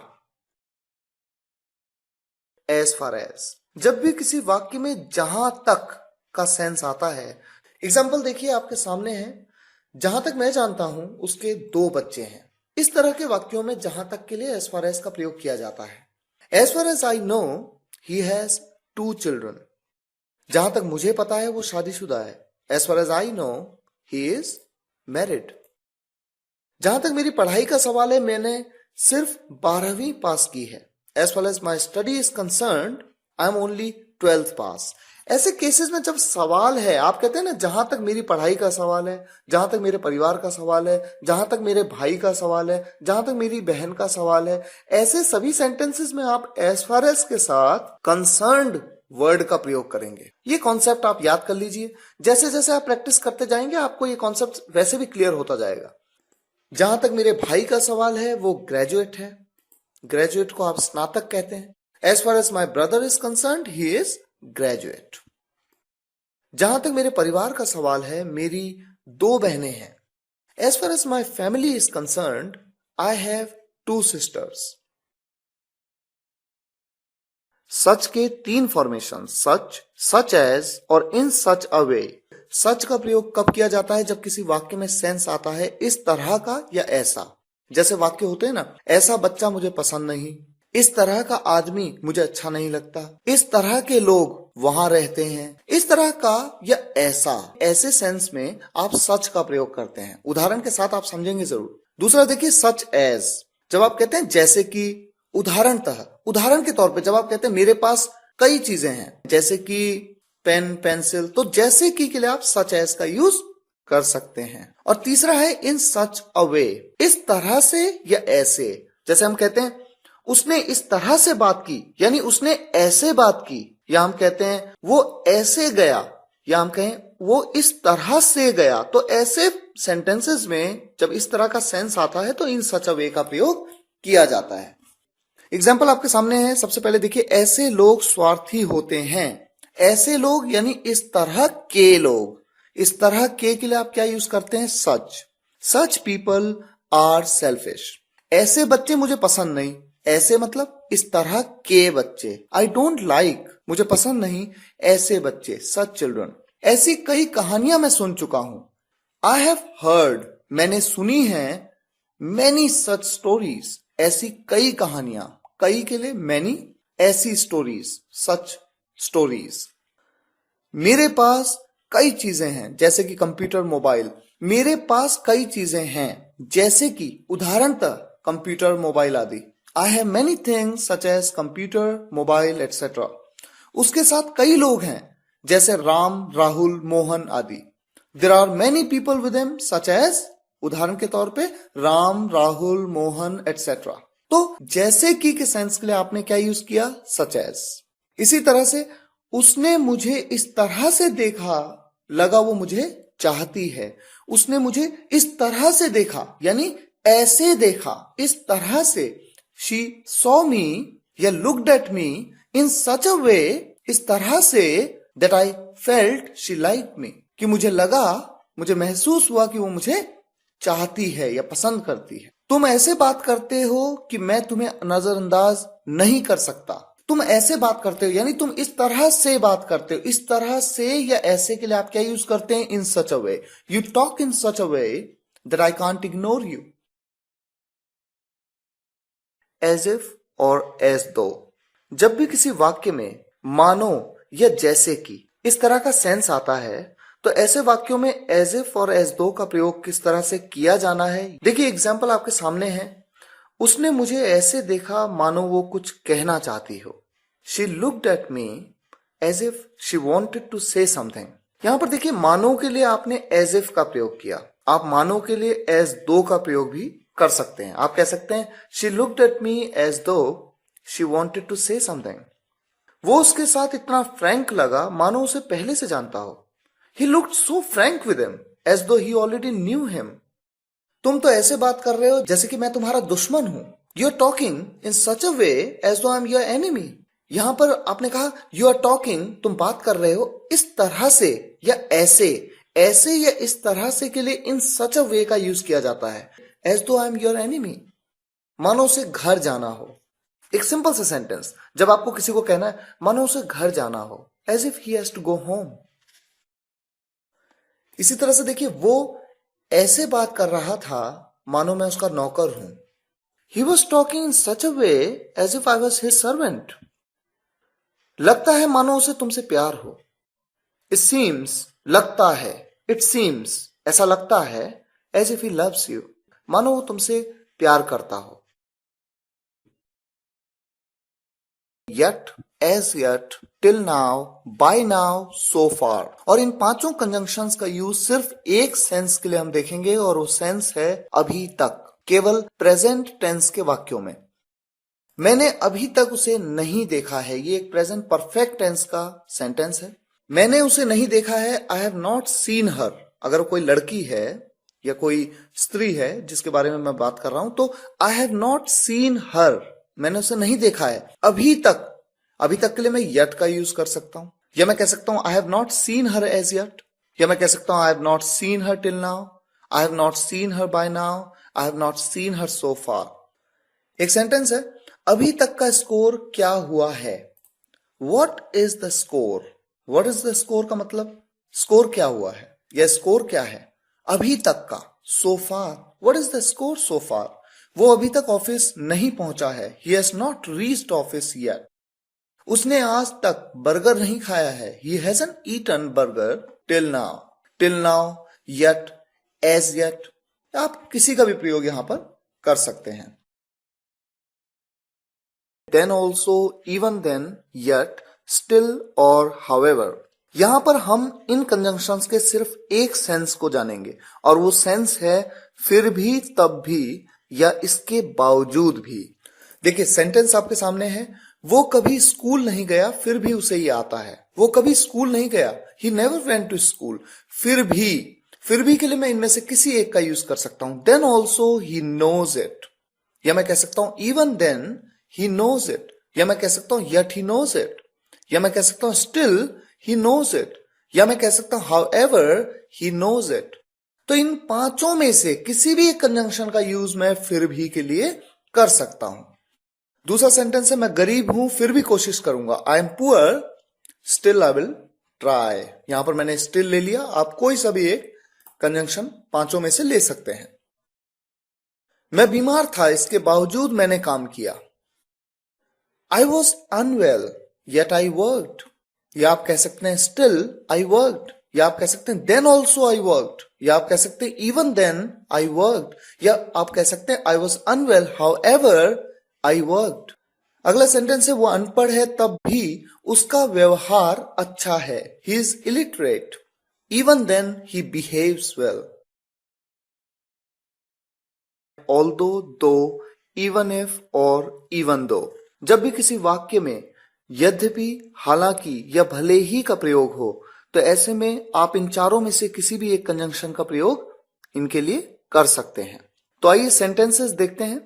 एज फार एज, जब भी किसी वाक्य में जहां तक का सेंस आता है, एग्जाम्पल देखिए आपके सामने है, जहां तक मैं जानता हूं उसके 2 बच्चे हैं। इस तरह के वाक्यों में जहां तक के लिए एज फार एज का प्रयोग किया जाता है। As far as I know he has 2 children. जहां तक मुझे पता है वो शादीशुदा है। As far as I know he is married. जहां तक मेरी पढ़ाई का सवाल है, मैंने सिर्फ 12वीं पास की है। As far as my study is concerned I am only 12th pass. ऐसे केसेस में जब सवाल है, आप कहते हैं ना, जहां तक मेरी पढ़ाई का सवाल है, जहां तक मेरे परिवार का सवाल है, जहां तक मेरे भाई का सवाल है, जहां तक मेरी बहन का सवाल है, ऐसे सभी सेंटेंसेस में आप एज फार एज के साथ कंसर्न्ड वर्ड का प्रयोग करेंगे। ये कॉन्सेप्ट आप याद कर लीजिए। जैसे जैसे आप प्रैक्टिस करते जाएंगे आपको ये कॉन्सेप्ट वैसे भी क्लियर होता जाएगा। जहां तक मेरे भाई का सवाल है वो ग्रेजुएट है। ग्रेजुएट को आप स्नातक कहते हैं। As far as my brother is concerned he is graduate. जहां तक मेरे परिवार का सवाल है, मेरी 2 बहनें हैं। As far as my family is concerned I have 2 sisters. Such के 3 फॉर्मेशन, सच, सच एज और इन सच अ वे। सच का प्रयोग कब किया जाता है? जब किसी वाक्य में सेंस आता है इस तरह का या ऐसा। जैसे वाक्य होते हैं ना, ऐसा बच्चा मुझे पसंद नहीं, इस तरह का आदमी मुझे अच्छा नहीं लगता, इस तरह के लोग वहां रहते हैं, इस तरह का या ऐसा। ऐसे सेंस में आप सच का प्रयोग करते हैं। उदाहरण के साथ आप समझेंगे जरूर। दूसरा देखिए सच एज, जब आप कहते हैं जैसे कि, उदाहरणतः, उदाहरण के तौर पे जब आप कहते हैं मेरे पास कई चीजें हैं, जैसे कि पेन, पेंसिल, तो जैसे कि के लिए आप सच एज का यूज कर सकते हैं। और तीसरा है इन सच अ वे, इस तरह से या ऐसे। जैसे हम कहते हैं उसने इस तरह से बात की, यानी उसने ऐसे बात की, या हम कहते हैं वो ऐसे गया, या हम कहें वो इस तरह से गया। तो ऐसे सेंटेंसेस में जब इस तरह का सेंस आता है तो इन सच अ वे का प्रयोग किया जाता है। एग्जाम्पल आपके सामने है। सबसे पहले देखिए, ऐसे लोग स्वार्थी होते हैं। ऐसे लोग यानी इस तरह के लोग। इस तरह के लिए आप क्या यूज करते हैं? Such. Such people are selfish. ऐसे बच्चे मुझे पसंद नहीं। ऐसे मतलब इस तरह के बच्चे। आई डोंट लाइक, मुझे पसंद नहीं ऐसे बच्चे, सच चिल्ड्रन। ऐसी कई कहानियां मैं सुन चुका हूं। आई हैव हर्ड, मैंने सुनी है, मैनी सच स्टोरीज, ऐसी कई कहानियां। कई के लिए मैनी, ऐसी स्टोरीज, सच स्टोरीज। मेरे पास कई चीजें हैं, जैसे कि कंप्यूटर, मोबाइल। मेरे पास कई चीजें हैं, जैसे कि उदाहरणतः कंप्यूटर, मोबाइल आदि। I have many things such as computer, mobile etcetera. उसके साथ कई लोग हैं, जैसे राम, राहुल, मोहन आदि। There are many people with him such as, उदाहरण के तौर पे राम, राहुल, मोहन एटसेट्रा। तो जैसे कि के सेंस के लिए आपने क्या यूज किया? Such as. इसी तरह से उसने मुझे इस तरह से देखा, लगा वो मुझे चाहती है। उसने मुझे इस तरह से देखा, यानी ऐसे देखा, इस तरह से। शी सॉ मी या looked at me in such a वे, इस तरह से, that I felt she like me, कि मुझे लगा, मुझे महसूस हुआ कि वो मुझे चाहती है या पसंद करती है। तुम ऐसे बात करते हो कि मैं तुम्हें नजरअंदाज नहीं कर सकता। तुम ऐसे बात करते हो यानी तुम इस तरह से बात करते हो। इस तरह से या ऐसे के लिए आप क्या यूज करते हैं? In such a way. You talk in such a way that I can't ignore you. As if और एज दो, जब भी किसी वाक्य में मानो या जैसे कि इस तरह का सेंस आता है, तो ऐसे वाक्यों में एज इफ और एज दो का प्रयोग किस तरह से किया जाना है, देखिए एग्जाम्पल आपके सामने है। उसने मुझे ऐसे देखा मानो वो कुछ कहना चाहती हो। She looked at me as if she wanted to say something. यहां पर देखिए मानो के लिए आपने एज इफ का प्रयोग किया। आप मानो के लिए एज दो का प्रयोग भी कर सकते हैं। आप कह सकते हैं she looked at me as though she wanted to say something. वो उसके साथ इतना फ्रैंक लगा मानो उसे पहले से जानता हो। He looked so frank with him as though he already knew him. तुम तो ऐसे बात कर रहे हो जैसे कि मैं तुम्हारा दुश्मन हूं। You are talking in such a way as though I am your enemy. यहां पर आपने कहा यू आर टॉकिंग, तुम बात कर रहे हो इस तरह से या ऐसे, ऐसे या इस तरह से के लिए इन सच अ वे का यूज किया जाता है। As though I am your enemy, मानो उसे घर जाना हो। एक सिंपल सा सेंटेंस जब आपको किसी को कहना है मानो उसे घर जाना हो, as if he has to go home. इसी तरह से देखिए वो ऐसे बात कर रहा था मानो मैं उसका नौकर हूं। He was talking in such a way as if I was his servant. लगता है मानो उसे तुमसे प्यार हो। इट सीम्स, लगता है, इट सीम्स, ऐसा लगता है, as if he loves you, मानो वो तुमसे प्यार करता हो। Yet, as yet, till now, by now, so far। और इन पांचों कंजंक्शंस का यूज सिर्फ एक सेंस के लिए हम देखेंगे और वो सेंस है अभी तक, केवल प्रेजेंट टेंस के वाक्यों में। मैंने अभी तक उसे नहीं देखा है, ये एक प्रेजेंट परफेक्ट टेंस का सेंटेंस है। मैंने उसे नहीं देखा है, आई हैव नॉट सीन हर। अगर कोई लड़की है या कोई स्त्री है जिसके बारे में मैं बात कर रहा हूं तो आई हैव नॉट सीन हर, मैंने उसे नहीं देखा है अभी तक। अभी तक के लिए मैं यट का यूज कर सकता हूं, या मैं कह सकता हूं I have not seen her as yet, या मैं कह सकता हूं I have not seen her till now, I have not seen her by now, I have not seen her so far. एक सेंटेंस है, अभी तक का स्कोर क्या हुआ है। What is the score. What is the score का मतलब स्कोर क्या हुआ है या स्कोर क्या है अभी तक का। So far, what is the score so far. वो अभी तक ऑफिस नहीं पहुंचा है, he has not reached office yet. उसने आज तक बर्गर नहीं खाया है, he hasn't eaten burger till now. Till now, yet, as yet, आप किसी का भी प्रयोग यहां पर कर सकते हैं। Then also, even then, yet, still और हाउएवर। यहां पर हम इन कंजंक्शंस के सिर्फ एक सेंस को जानेंगे और वो सेंस है फिर भी, तब भी या इसके बावजूद भी। देखिए सेंटेंस आपके सामने है, वो कभी स्कूल नहीं गया फिर भी उसे ये आता है। वो कभी स्कूल नहीं गया, he never went to school. फिर भी के लिए मैं इनमें से किसी एक का यूज कर सकता हूं। Then also he knows it, या मैं कह सकता हूं even then he knows it, या मैं कह सकता हूं येट ही नोज इट, या मैं कह सकता हूं स्टिल ही नोज इट, या मैं कह सकता हूं हाउएवर ही नोज इट। तो इन पांचों में से किसी भी एक कंजंक्शन का यूज मैं फिर भी के लिए कर सकता हूं। दूसरा सेंटेंस है, मैं गरीब हूं फिर भी कोशिश करूंगा। I am poor still I will try. यहां पर मैंने स्टिल ले लिया, आप कोई सा भी एक कंजंक्शन पांचों में से ले सकते हैं। मैं बीमार था इसके बावजूद मैंने काम किया। I was unwell yet I worked, या आप कह सकते हैं स्टिल आई वर्कड, या आप कह सकते हैं देन ऑल्सो आई वर्कड, या आप कह सकते हैं इवन देन आई वर्कड, या आप कह सकते हैं I was unwell however I worked. अगला सेंटेंस है, वो अनपढ़ है तब भी उसका व्यवहार अच्छा है। He is illiterate even then he behaves well. Although, though, even if और इवन दो। जब भी किसी वाक्य में यद्यपि, हालांकि या भले ही का प्रयोग हो तो ऐसे में आप इन चारों में से किसी भी एक कंजंक्शन का प्रयोग इनके लिए कर सकते हैं। तो आइए सेंटेंसेस देखते हैं।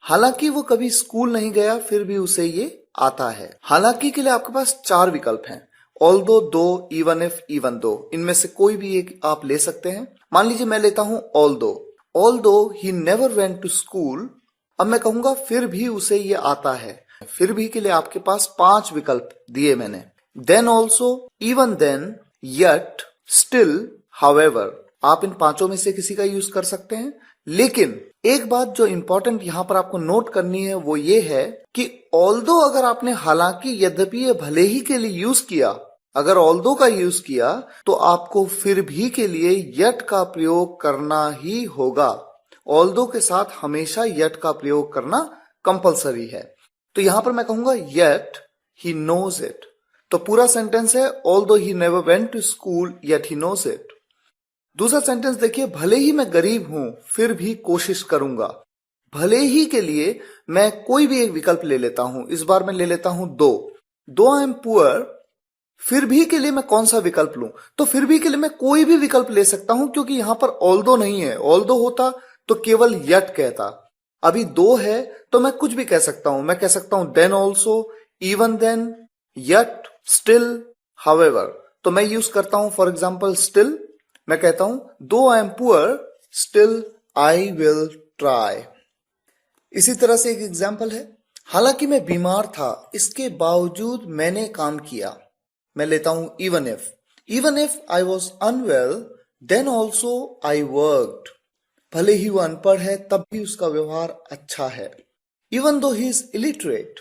हालांकि वो कभी स्कूल नहीं गया फिर भी उसे ये आता है। हालांकि के लिए आपके पास चार विकल्प हैं, although, though, even if, even though. इनमें से कोई भी एक आप ले सकते हैं। मान लीजिए मैं लेता हूं although. Although he never went to school. अब मैं कहूंगा फिर भी उसे ये आता है। फिर भी के लिए आपके पास 5 विकल्प दिए मैंने। Then also, even then, yet, still, however. आप इन पांचों में से किसी का यूज कर सकते हैं। लेकिन एक बात जो इंपॉर्टेंट यहां पर आपको नोट करनी है वो ये है कि ऑल्दो अगर आपने हालांकि, यद्यपि या भले ही के लिए यूज किया, अगर ऑल्दो का यूज किया तो आपको फिर भी के लिए येट का प्रयोग करना ही होगा। ऑल्दो के साथ हमेशा येट का प्रयोग करना कंपलसरी है। तो यहां पर मैं कहूंगा येट ही नोज इट। तो पूरा सेंटेंस है, although he never went to school yet he knows it. दूसरा सेंटेंस देखिए, भले ही मैं गरीब हूं फिर भी कोशिश करूंगा। भले ही के लिए मैं कोई भी एक विकल्प ले लेता हूं। इस बार मैं ले लेता हूं दो आई एम पुअर। फिर भी के लिए मैं कौन सा विकल्प लूं? तो फिर भी के लिए मैं कोई भी विकल्प ले सकता हूं, क्योंकि यहां पर ऑल्दो नहीं है। ऑल्दो होता तो केवल यट कहता। अभी दो है तो मैं कुछ भी कह सकता हूं। मैं कह सकता हूं then also, even then, yet, still, however. तो मैं यूज करता हूं फॉर एग्जाम्पल स्टिल। मैं कहता हूं दो I M poor still I will try. इसी तरह से एक एग्जाम्पल है, हालांकि मैं बीमार था इसके बावजूद मैंने काम किया। मैं लेता हूं even if I was unwell then also I worked. भले ही वो अनपढ़ है तब भी उसका व्यवहार अच्छा है। Even though he is illiterate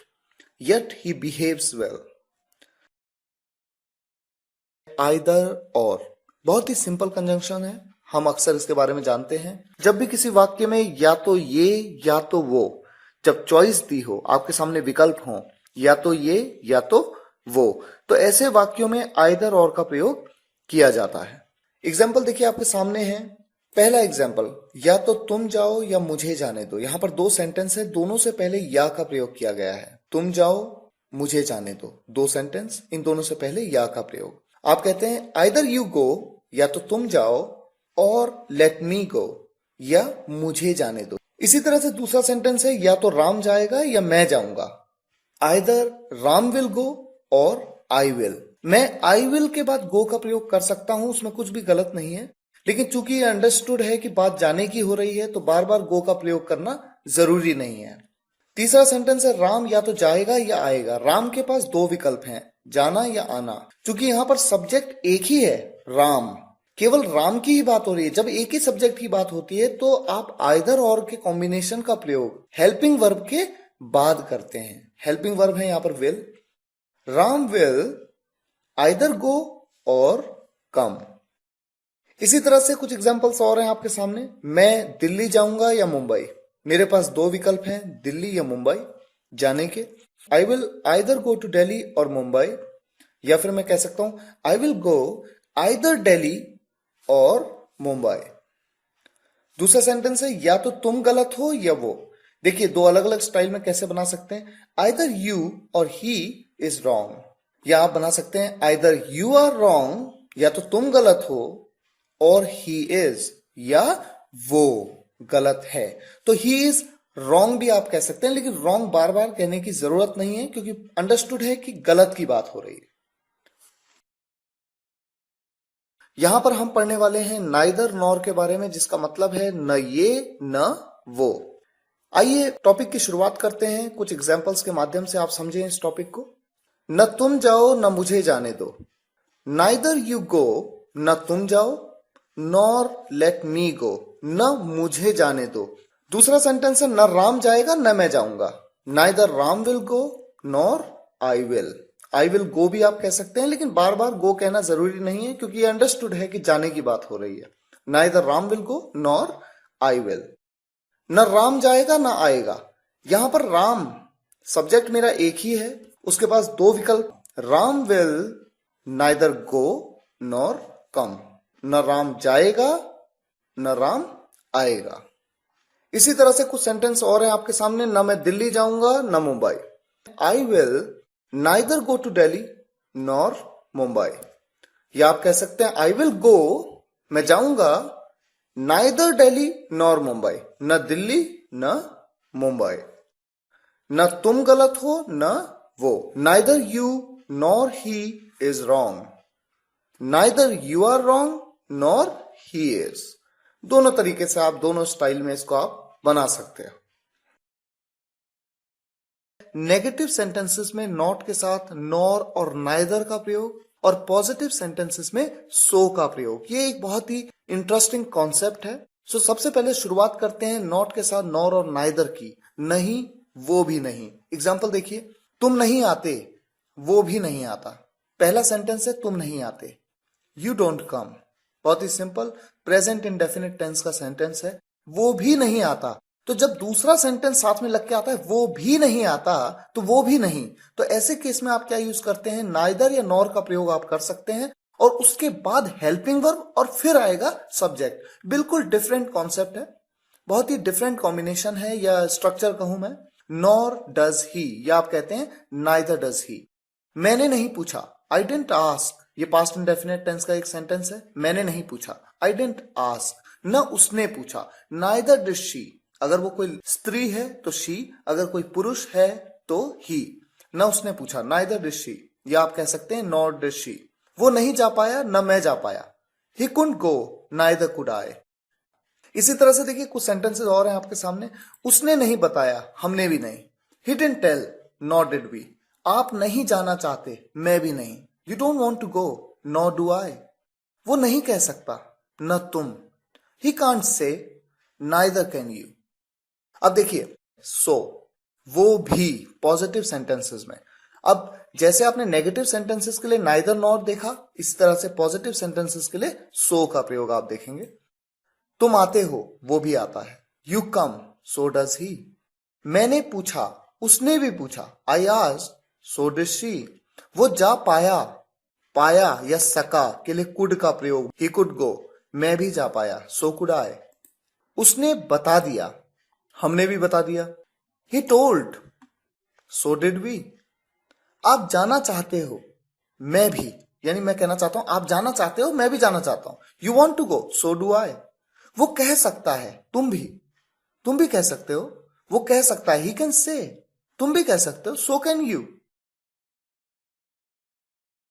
yet he behaves well. Either और बहुत ही सिंपल कंजंक्शन है, हम अक्सर इसके बारे में जानते हैं। जब भी किसी वाक्य में या तो ये या तो वो, जब चॉइस दी हो, आपके सामने विकल्प हो या तो ये या तो वो, तो ऐसे वाक्यों में आइदर और का प्रयोग किया जाता है। एग्जाम्पल देखिए आपके सामने है। पहला एग्जाम्पल, या तो तुम जाओ या मुझे जाने दो। यहां पर दो सेंटेंस है, दोनों से पहले या का प्रयोग किया गया है। तुम जाओ, मुझे जाने दो, दो सेंटेंस, इन दोनों से पहले या का प्रयोग। आप कहते हैं आइदर यू गो, या तो तुम जाओ, और लेट मी गो, या मुझे जाने दो। इसी तरह से दूसरा सेंटेंस है, या तो राम जाएगा या मैं जाऊंगा। आइदर राम विल गो और आई विल। मैं आई विल के बाद गो का प्रयोग कर सकता हूं, उसमें कुछ भी गलत नहीं है। लेकिन चूंकि ये अंडरस्टूड है कि बात जाने की हो रही है, तो बार बार गो का प्रयोग करना जरूरी नहीं है। तीसरा सेंटेंस है, राम या तो जाएगा या आएगा। राम के पास दो विकल्प हैं, जाना या आना। चूंकि यहां पर सब्जेक्ट एक ही है, राम, केवल राम की ही बात हो रही है। जब एक ही सब्जेक्ट की बात होती है तो आप आइदर और के कॉम्बिनेशन का प्रयोग हेल्पिंग वर्ब के बाद करते हैं। हेल्पिंग वर्ब है यहां पर विल। राम विल आइदर गो और कम। इसी तरह से कुछ एग्जांपल्स और हैं आपके सामने। मैं दिल्ली जाऊंगा या मुंबई। मेरे पास दो विकल्प हैं, दिल्ली या मुंबई जाने के। I will either go to Delhi और मुंबई, या फिर मैं कह सकता हूं I will go either Delhi और मुंबई। दूसरा सेंटेंस है, या तो तुम गलत हो या वो। देखिए दो अलग अलग स्टाइल में कैसे बना सकते हैं। आइदर यू और ही इज रॉन्ग, या आप बना सकते हैं आइदर यू आर रॉन्ग, या तो तुम गलत हो, और ही इज, या वो गलत है। तो ही इज रॉन्ग भी आप कह सकते हैं, लेकिन रॉन्ग बार बार कहने की जरूरत नहीं है, क्योंकि अंडरस्टूड है कि गलत की बात हो रही है। यहां पर हम पढ़ने वाले हैं नाइदर नॉर के बारे में, जिसका मतलब है न ये न वो। आइए टॉपिक की शुरुआत करते हैं, कुछ एग्जाम्पल्स के माध्यम से आप समझें इस टॉपिक को। न तुम जाओ न मुझे जाने दो। नाइदर यू गो, न तुम जाओ, नॉर लेट मी गो, न मुझे जाने दो। दूसरा सेंटेंस है, न राम जाएगा न मैं जाऊंगा। Neither Ram will go nor I will. I will गो भी आप कह सकते हैं, लेकिन बार बार गो कहना जरूरी नहीं है, क्योंकि अंडरस्टूड है कि जाने की बात हो रही है। Neither Ram will go nor I will. न राम जाएगा न आएगा। यहां पर राम सब्जेक्ट मेरा एक ही है, उसके पास दो विकल्प, Ram will neither go nor come. न राम जाएगा न राम आएगा। इसी तरह से कुछ सेंटेंस और हैं आपके सामने। न मैं दिल्ली जाऊंगा न Mumbai. I will neither go to Delhi nor Mumbai. या आप कह सकते हैं आई विल गो, मैं जाऊंगा, नाइदर दिल्ली नॉर मुंबई, न दिल्ली न मुंबई। न तुम गलत हो न वो। Neither you nor he is wrong. Neither you are wrong nor he is. दोनों तरीके से आप दोनों स्टाइल में इसको आप बना सकते हैं। नेगेटिव सेंटेंसेस में नॉट के साथ नॉर और नाइदर का प्रयोग, और पॉजिटिव सेंटेंसेस में सो का प्रयोग। ये एक बहुत ही इंटरेस्टिंग कॉन्सेप्ट है। सो सबसे पहले शुरुआत करते हैं नॉट के साथ नॉर और नाइदर की। नहीं, वो भी नहीं। एग्जाम्पल देखिए, तुम नहीं आते, वो भी नहीं आता। पहला सेंटेंस है तुम नहीं आते, यू डोंट कम। बहुत ही सिंपल प्रेजेंट इंडेफिनिट टेंस का सेंटेंस है, वो भी नहीं आता। तो जब दूसरा सेंटेंस साथ में लग के आता है वो भी नहीं आता, तो वो भी नहीं, तो ऐसे केस में आप क्या यूज करते हैं, नाइदर या नॉर का प्रयोग आप कर सकते हैं, और उसके बाद हेल्पिंग वर्ब और फिर आएगा सब्जेक्ट। बिल्कुल डिफरेंट कॉन्सेप्ट है, बहुत ही डिफरेंट कॉम्बिनेशन है या स्ट्रक्चर कहूं मैं। नॉर डज ही, या आप कहते हैं नाइदर डज ही। मैंने नहीं पूछा, आई डेंट आस्क, ये पास्ट इंडेफिनिट टेंस का एक सेंटेंस है। मैंने नहीं पूछा, आई डेंट आस्क। न उसने पूछा, नाइदर डिड शी। अगर वो कोई स्त्री है तो शी, अगर कोई पुरुष है तो ही। न उसने पूछा, नाइदर डिड शी, या आप कह सकते हैं नॉर डिड शी। वो नहीं जा पाया, न मैं जा पाया। He couldn't go, neither could I. इसी तरह से देखिए कुछ सेंटेंसेस और हैं आपके सामने। उसने नहीं बताया, हमने भी नहीं। He didn't tell, nor did we. आप नहीं जाना चाहते, मैं भी नहीं। You don't want to go, nor do I. वो नहीं कह सकता, न तुम। He can't say, neither can you. अब देखिए सो, वो भी पॉजिटिव सेंटेंसेस में। अब जैसे आपने नेगेटिव सेंटेंसेस के लिए नाइदर नॉर देखा, इस तरह से पॉजिटिव सेंटेंसेस के लिए सो का प्रयोग आप देखेंगे। तुम आते हो, वो भी आता है। You come, so does he. मैंने पूछा, उसने भी पूछा। I asked, so did she. वो जा पाया, पाया या सका के लिए कुड का प्रयोग। ही कुड गो, मैं भी जा पाया, सो कुड आई। उसने बता दिया, हमने भी बता दिया। He told, so did we. आप जाना चाहते हो, मैं भी, यानी मैं कहना चाहता हूं आप जाना चाहते हो, मैं भी जाना चाहता हूं। You want to go, so do I. वो कह सकता है, तुम भी कह सकते हो। वो कह सकता है, ही कैन से, तुम भी कह सकते हो, so can you.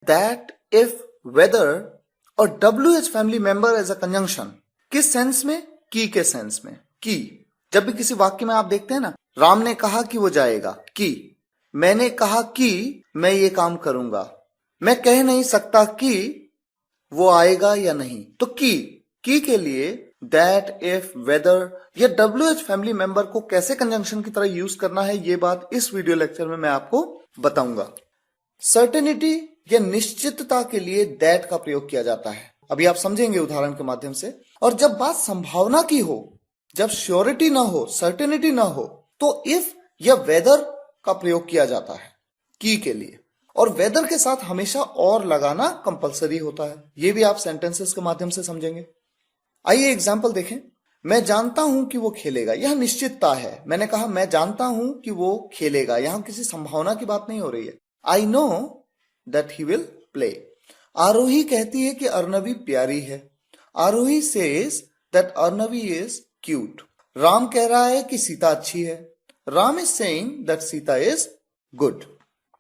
That, if, whether और WH family member as a conjunction. किस सेंस में? की के सेंस में। की जब भी किसी वाक्य में आप देखते हैं ना, राम ने कहा कि वो जाएगा, की। मैंने कहा कि मैं ये काम करूंगा। मैं कह नहीं सकता कि वो आएगा या नहीं, तो की के लिए दैट, इफ, वेदर या WH फैमिली मेंबर को कैसे कंजंक्शन की तरह यूज करना है, ये बात इस वीडियो लेक्चर में मैं आपको बताऊंगा। सर्टेनिटी या निश्चितता के लिए दैट का प्रयोग किया जाता है, अभी आप समझेंगे उदाहरण के माध्यम से। और जब बात संभावना की हो, जब श्योरिटी ना हो, सर्टेनिटी ना हो, तो इफ या वेदर का प्रयोग किया जाता है की के लिए। और वेदर के साथ हमेशा और लगाना कंपलसरी होता है, ये भी आप सेंटेंसेस के माध्यम से समझेंगे। आइए एग्जाम्पल देखें। मैं जानता हूं कि वो खेलेगा, यह निश्चितता है। मैंने कहा मैं जानता हूं कि वो खेलेगा, यहां किसी संभावना की बात नहीं हो रही है। I know that he will play. Aarohi कहती है कि अर्नवी प्यारी है। Aarohi says that Arnavi is cute. Ram कह रहा है कि सीता अच्छी है। Ram is saying that Sita is good.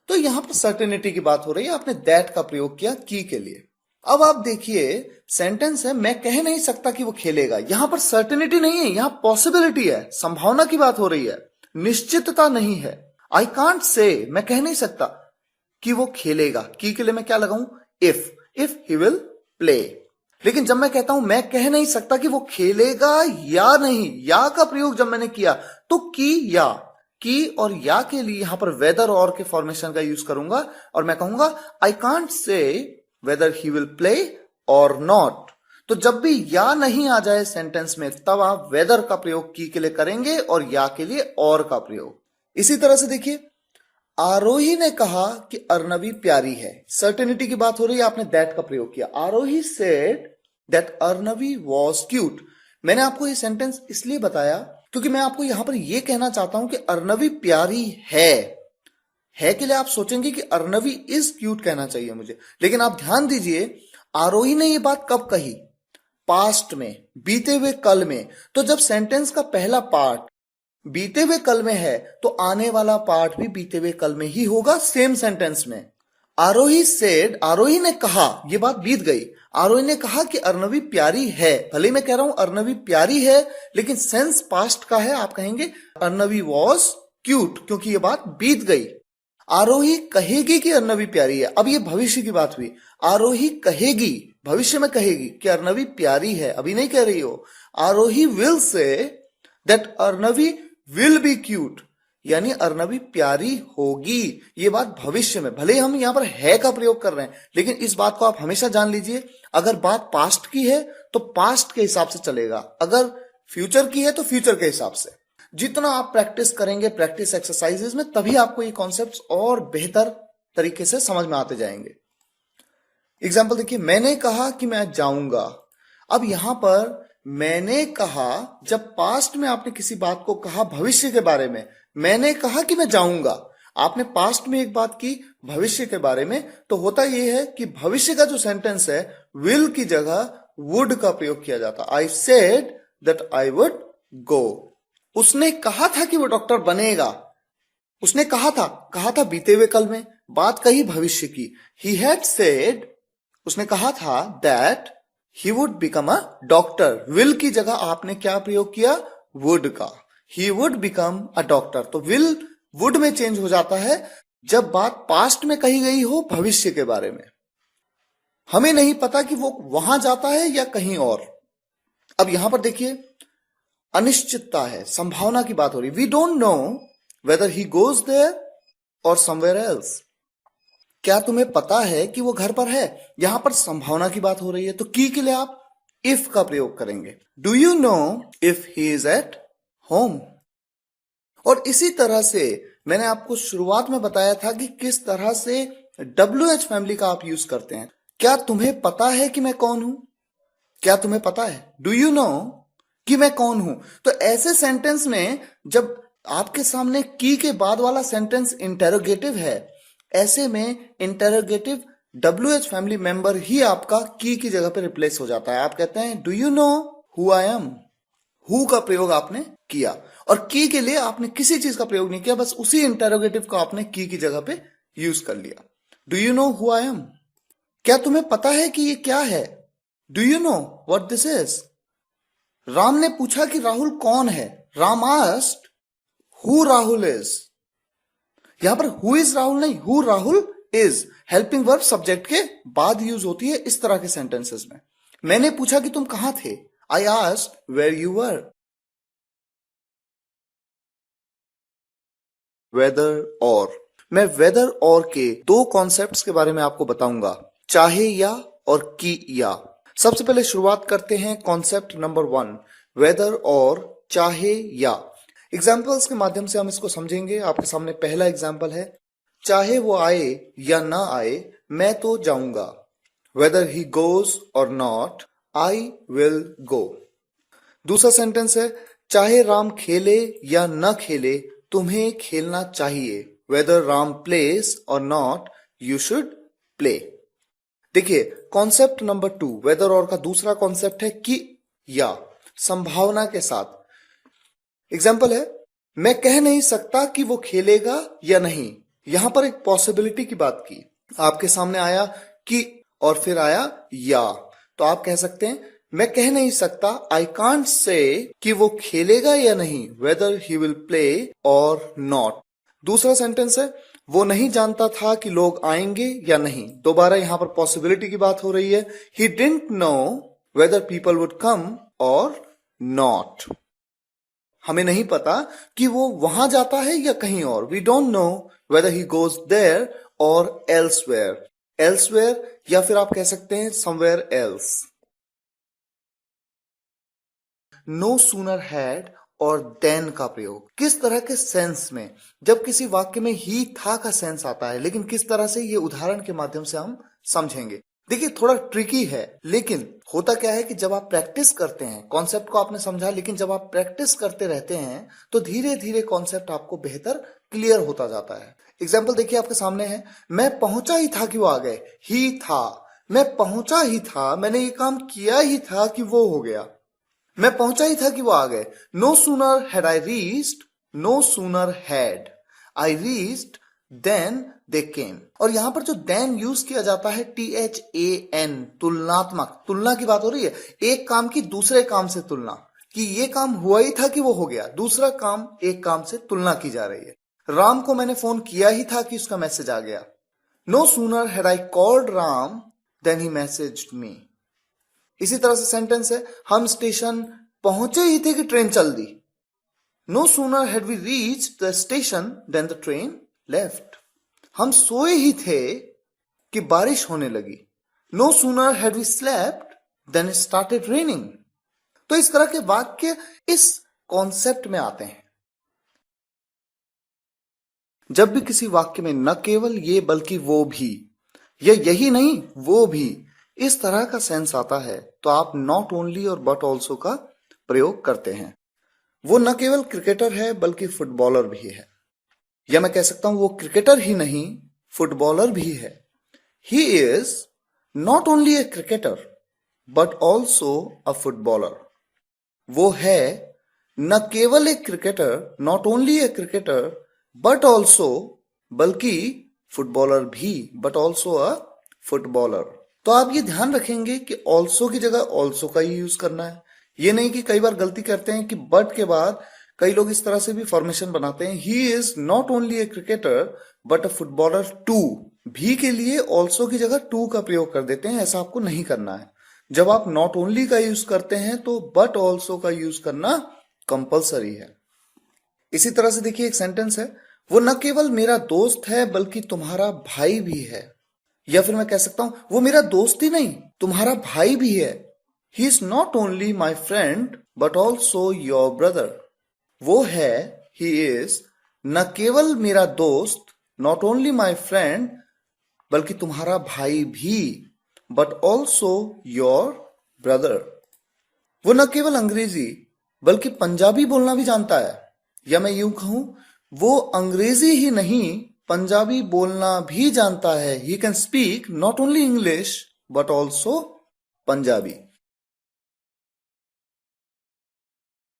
तो यहां पर सर्टेनिटी की बात हो रही है, आपने दैट का प्रयोग किया की के लिए। अब आप देखिए सेंटेंस है, मैं कह नहीं सकता कि वो खेलेगा। यहां पर सर्टेनिटी नहीं है, यहां पॉसिबिलिटी है, संभावना की बात हो रही है, निश्चितता नहीं है। आई कांट से, मैं कह नहीं सकता कि वो खेलेगा। की के लिए मैं क्या लगाऊं? If he will play. लेकिन जब मैं कहता हूं मैं कह नहीं सकता कि वो खेलेगा या नहीं, या का प्रयोग जब मैंने किया, तो की और या के लिए यहां पर वेदर और के फॉर्मेशन का यूज करूंगा और मैं कहूंगा I can't say weather he will play और नॉट। तो जब भी या नहीं आ जाए सेंटेंस में, तब आप वेदर का प्रयोग की के लिए करेंगे और या के लिए और का प्रयोग। इसी तरह से देखिए, आरोही ने कहा कि अर्नवी प्यारी है। सर्टेनिटी की बात हो रही है, आपने दैट का प्रयोग किया। आरोही सेड दैट अर्नवी वॉज क्यूट। मैंने आपको ये सेंटेंस इसलिए बताया क्योंकि मैं आपको यहां पर यह कहना चाहता हूं कि अर्नवी प्यारी है के लिए आप सोचेंगे कि अर्नवी इज क्यूट कहना चाहिए मुझे, लेकिन आप ध्यान दीजिए आरोही ने यह बात कब कही? पास्ट में, बीते हुए कल में। तो जब सेंटेंस का पहला पार्ट बीते हुए कल में है, तो आने वाला पार्ट भी बीते हुए कल में ही होगा सेम सेंटेंस में। आरोही सेड, आरोही ने कहा, यह बात बीत गई। आरोही ने कहा कि अर्नवी प्यारी है। भले मैं कह रहा हूं अर्नवी प्यारी है, लेकिन सेंस पास्ट का है। आप कहेंगे अर्नवी वॉज क्यूट, क्योंकि यह बात बीत गई। आरोही कहेगी कि अर्नवी प्यारी है। अब ये भविष्य की बात हुई। आरोही कहेगी, भविष्य में कहेगी कि अर्नवी प्यारी है, अभी नहीं कह रही हो। Aarohi will say that Arnavi will be cute, यानी अर्नवी प्यारी होगी। ये बात भविष्य में, भले हम यहां पर है का प्रयोग कर रहे हैं, लेकिन इस बात को आप हमेशा जान लीजिए, अगर बात पास्ट की है तो पास्ट के हिसाब से चलेगा, अगर फ्यूचर की है तो फ्यूचर के हिसाब से। जितना आप प्रैक्टिस करेंगे प्रैक्टिस एक्सरसाइजेस में, तभी आपको ये कॉन्सेप्ट्स और बेहतर तरीके से समझ में आते जाएंगे। एग्जाम्पल देखिए, मैंने कहा कि मैं जाऊंगा। अब यहां पर मैंने कहा, जब पास्ट में आपने किसी बात को कहा भविष्य के बारे में, मैंने कहा कि मैं जाऊंगा, आपने पास्ट में एक बात की भविष्य के बारे में, तो होता यह है कि भविष्य का जो सेंटेंस है विल की जगह वुड का प्रयोग किया जाता। I said that I would go. उसने कहा था कि वो डॉक्टर बनेगा, उसने कहा था बीते हुए कल में, बात कही भविष्य की। ही हैड सेड, उसने कहा था that he would become a doctor. Will की जगह आपने क्या प्रयोग किया? वुड का। He would become a doctor. तो विल वुड में चेंज हो जाता है जब बात पास्ट में कही गई हो भविष्य के बारे में। हमें नहीं पता कि वो वहां जाता है या कहीं और। अब यहां पर देखिए अनिश्चितता है, संभावना की बात हो रही। We don't know whether he goes there और समवेयर एल्स। क्या तुम्हें पता है कि वो घर पर है? यहां पर संभावना की बात हो रही है, तो की के लिए आप इफ का प्रयोग करेंगे। Do you know if he is at home? और इसी तरह से मैंने आपको शुरुआत में बताया था कि किस तरह से WH फैमिली का आप यूज करते हैं। क्या तुम्हें पता है कि मैं कौन हूं? क्या तुम्हें पता है? डू यू नो कि मैं कौन हूं? तो ऐसे सेंटेंस में जब आपके सामने की के बाद वाला सेंटेंस इंटेरोगेटिव है, ऐसे में इंटेरोगेटिव WH फैमिली मेंबर ही आपका की जगह पे रिप्लेस हो जाता है। आप कहते हैं do you know who I am? Who का प्रयोग आपने किया और की के लिए आपने किसी चीज का प्रयोग नहीं किया, बस उसी इंटेरोगेटिव को आपने की जगह पे यूज कर लिया। Do you know who I am? क्या तुम्हें पता है कि ये क्या है? Do you know what this is? Ram ने पूछा कि राहुल कौन है। Ram asked who Rahul is. यहां पर हु इज राहुल नहीं, who Rahul is helping verb subject के बाद यूज होती है इस तरह के सेंटेंसेस में। मैंने पूछा कि तुम कहां थे। I asked where you were. Whether और, मैं वेदर और के दो कॉन्सेप्ट्स के बारे में आपको बताऊंगा, चाहे या और की या। सबसे पहले शुरुआत करते हैं कॉन्सेप्ट नंबर 1, वेदर और चाहे या। एग्जाम्पल्स के माध्यम से हम इसको समझेंगे। आपके सामने पहला एग्जाम्पल है, चाहे वो आए या ना आए मैं तो जाऊंगा। वेदर ही गोज और नॉट आई विल गो। दूसरा सेंटेंस है, चाहे राम खेले या न खेले तुम्हें खेलना चाहिए। वेदर राम प्लेस और नॉट यू शुड प्ले। देखिए कॉन्सेप्ट नंबर 2, वेदर और का दूसरा कॉन्सेप्ट है कि या, संभावना के साथ। एग्जाम्पल है, मैं कह नहीं सकता कि वो खेलेगा या नहीं। यहां पर एक पॉसिबिलिटी की बात की। आपके सामने आया कि और फिर आया या, तो आप कह सकते हैं मैं कह नहीं सकता, आई कांट से कि वो खेलेगा या नहीं, वेदर ही विल प्ले और नॉट। दूसरा सेंटेंस है, वो नहीं जानता था कि लोग आएंगे या नहीं। दोबारा यहां पर पॉसिबिलिटी की बात हो रही है। He didn't know whether people would come और नॉट। हमें नहीं पता कि वो वहां जाता है या कहीं और। We don't know whether he goes there और एल्सवेयर। एल्सवेयर या फिर आप कह सकते हैं somewhere else. No sooner had और देन का प्रयोग किस तरह के सेंस में? जब किसी वाक्य में ही था का सेंस आता है, लेकिन किस तरह से ये उदाहरण के माध्यम से हम समझेंगे। देखिए थोड़ा ट्रिकी है, लेकिन होता क्या है कि जब आप प्रैक्टिस करते हैं, कॉन्सेप्ट को आपने समझा, लेकिन जब आप प्रैक्टिस करते रहते हैं तो धीरे धीरे कॉन्सेप्ट आपको बेहतर क्लियर होता जाता है। एग्जाम्पल देखिए आपके सामने है, मैं पहुंचा ही था कि वो आ गए। ही था, मैं पहुंचा ही था, मैंने ये काम किया ही था कि वो हो गया। मैं पहुंचा ही था कि वो आ गए। No sooner had I reached, no sooner had I reached then they came. और यहां पर जो देन यूज किया जाता है THAN, तुलनात्मक, तुलना की बात हो रही है। एक काम की दूसरे काम से तुलना, कि ये काम हुआ ही था कि वो हो गया, दूसरा काम एक काम से तुलना की जा रही है। राम को मैंने फोन किया ही था कि उसका मैसेज आ गया। No sooner had I called Ram then he messaged me. इसी तरह से सेंटेंस है, हम स्टेशन पहुंचे ही थे कि ट्रेन चल दी। No sooner had we reach the station then the train left. हम सोए ही थे कि बारिश होने लगी। No sooner had we slept then it started raining. तो इस तरह के वाक्य इस कॉन्सेप्ट में आते हैं। जब भी किसी वाक्य में न केवल ये बल्कि वो भी, या यही नहीं वो भी, इस तरह का सेंस आता है तो आप नॉट ओनली और बट ऑल्सो का प्रयोग करते हैं। वो न केवल क्रिकेटर है बल्कि फुटबॉलर भी है, या मैं कह सकता हूं वो क्रिकेटर ही नहीं फुटबॉलर भी है। He is not only a cricketer but also a footballer. वो है न केवल एक cricketer, not only a cricketer but also, बल्कि फुटबॉलर भी, बट ऑल्सो अ फुटबॉलर। तो आप ये ध्यान रखेंगे कि ऑल्सो की जगह ऑल्सो का ही यूज करना है। ये नहीं कि कई बार गलती करते हैं कि बट के बाद कई लोग इस तरह से भी फॉर्मेशन बनाते हैं, he is not only a cricketer but a footballer too. भी के लिए ऑल्सो की जगह टू का प्रयोग कर देते हैं, ऐसा आपको नहीं करना है। जब आप नॉट ओनली का यूज करते हैं तो बट ऑल्सो का यूज करना कंपलसरी है। इसी तरह से देखिए एक सेंटेंस है, वो न केवल मेरा दोस्त है बल्कि तुम्हारा भाई भी है। या फिर मैं कह सकता हूं वो मेरा दोस्त ही नहीं तुम्हारा भाई भी है। He is not only my friend but also your brother. वो है, ही इज न केवल मेरा दोस्त, नॉट ओनली माई फ्रेंड, बल्कि तुम्हारा भाई भी, बट ऑल्सो योर ब्रदर। वो न केवल अंग्रेजी बल्कि पंजाबी बोलना भी जानता है। या मैं यूं कहूं वो अंग्रेजी ही नहीं पंजाबी बोलना भी जानता है। He can speak not only English but also Punjabi.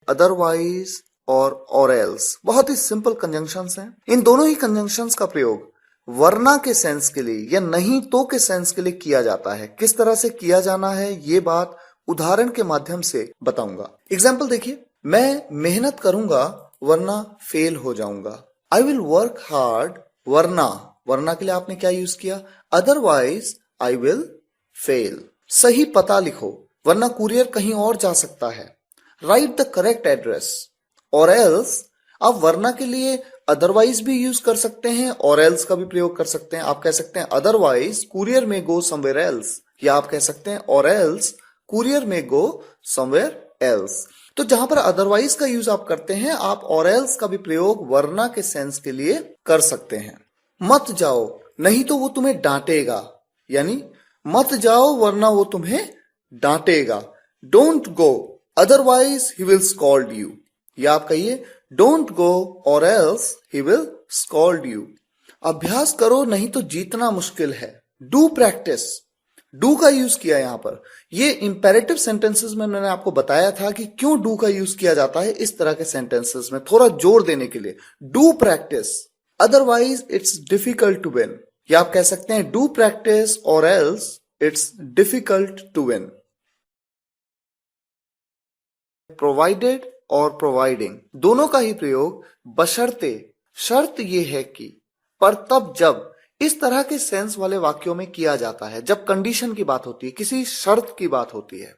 Otherwise और एल्स बहुत ही सिंपल कंजंक्शंस हैं। इन दोनों ही कंजंक्शंस का प्रयोग वरना के सेंस के लिए या नहीं तो के सेंस के लिए किया जाता है। किस तरह से किया जाना है ये बात उदाहरण के माध्यम से बताऊंगा। एग्जाम्पल देखिए, मैं मेहनत करूंगा वरना फेल हो जाऊंगा। आई विल वर्क हार्ड वरना, वरना के लिए आपने क्या यूज किया, अदरवाइज आई विल फेल। सही पता लिखो वरना कुरियर कहीं और जा सकता है। राइट द करेक्ट एड्रेस और एल्स। आप वरना के लिए अदरवाइज भी यूज कर सकते हैं और एल्स का भी प्रयोग कर सकते हैं। आप कह सकते हैं अदरवाइज कुरियर में गो समवेयर एल्स, या आप कह सकते हैं और एल्स कुरियर में गो समवेयर एल्स। तो जहां पर अदरवाइज का यूज आप करते हैं, आप और एल्स का भी प्रयोग वरना के सेंस के लिए कर सकते हैं। मत जाओ नहीं तो वो तुम्हें डांटेगा, यानी मत जाओ वरना वो तुम्हें डांटेगा। Don't go otherwise he will scold you, या आप कहिए don't go or else he will scold you. अभ्यास करो नहीं तो जीतना मुश्किल है। डू प्रैक्टिस, डू का यूज किया यहां पर। ये इंपेरेटिव सेंटेंसेस में मैंने आपको बताया था कि क्यों डू का यूज किया जाता है इस तरह के सेंटेंसेस में, थोड़ा जोर देने के लिए। Do practice otherwise it's difficult to win, या आप कह सकते हैं डू प्रैक्टिस और else it's difficult to win. Provided और प्रोवाइडिंग दोनों का ही प्रयोग बशर्ते, शर्त यह है कि, पर तब जब, इस तरह के सेंस वाले वाक्यों में किया जाता है जब कंडीशन की बात होती है, किसी शर्त की बात होती है।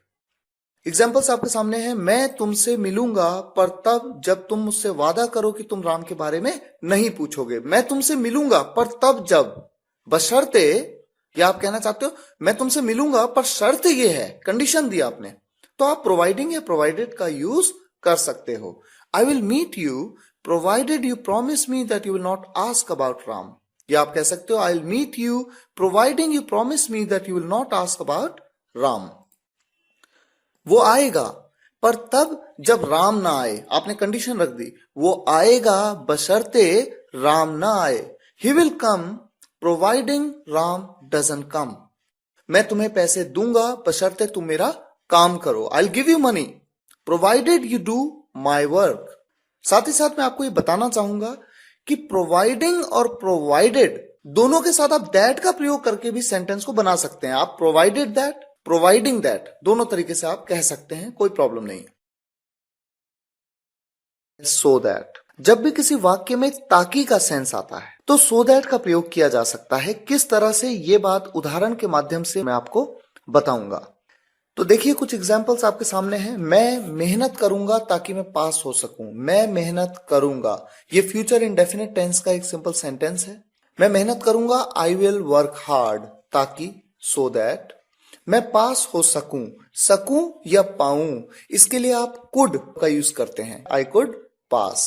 एग्जाम्पल्स आपके सामने हैं, मैं तुमसे मिलूंगा पर तब जब तुम मुझसे वादा करो कि तुम राम के बारे में नहीं पूछोगे। मैं तुमसे मिलूंगा पर तब जब, बशर्ते, या आप कहना चाहते हो मैं तुमसे मिलूंगा पर शर्त ये है, कंडीशन दी आपने, तो आप प्रोवाइडिंग या प्रोवाइडेड का यूज कर सकते हो। I will meet you provided you promise me that you will not ask about Ram, या आप कह सकते हो I will meet you providing you promise me that you will not ask about Ram. वो आएगा पर तब जब राम ना आए, आपने कंडीशन रख दी, वो आएगा बशर्ते राम ना आए। He will come providing Ram doesn't कम, मैं तुम्हें पैसे दूंगा बशर्ते तुम मेरा काम करो। I will give you money provided you do my work. साथ ही साथ मैं आपको ये बताना चाहूंगा कि प्रोवाइडिंग और प्रोवाइडेड दोनों के साथ आप दैट का प्रयोग करके भी सेंटेंस को बना सकते हैं। आप प्रोवाइडेड दैट, प्रोवाइडिंग दैट दोनों तरीके से आप कह सकते हैं, कोई प्रॉब्लम नहीं है। सो दैट, जब भी किसी वाक्य में ताकि का सेंस आता है तो सो दैट का प्रयोग किया जा सकता है। किस तरह से, ये बात उदाहरण के माध्यम से मैं आपको बताऊंगा। तो देखिए कुछ एग्जाम्पल्स आपके सामने हैं। मैं मेहनत करूंगा ताकि मैं पास हो सकूं। मैं मेहनत करूंगा, ये फ्यूचर इंडेफिनिट टेंस का एक सिंपल सेंटेंस है। मैं मेहनत करूंगा, आई विल वर्क हार्ड, ताकि, सो दैट। मैं पास हो सकूं, सकूं या पाऊं, इसके लिए आप कुड का यूज करते हैं, आई कुड पास।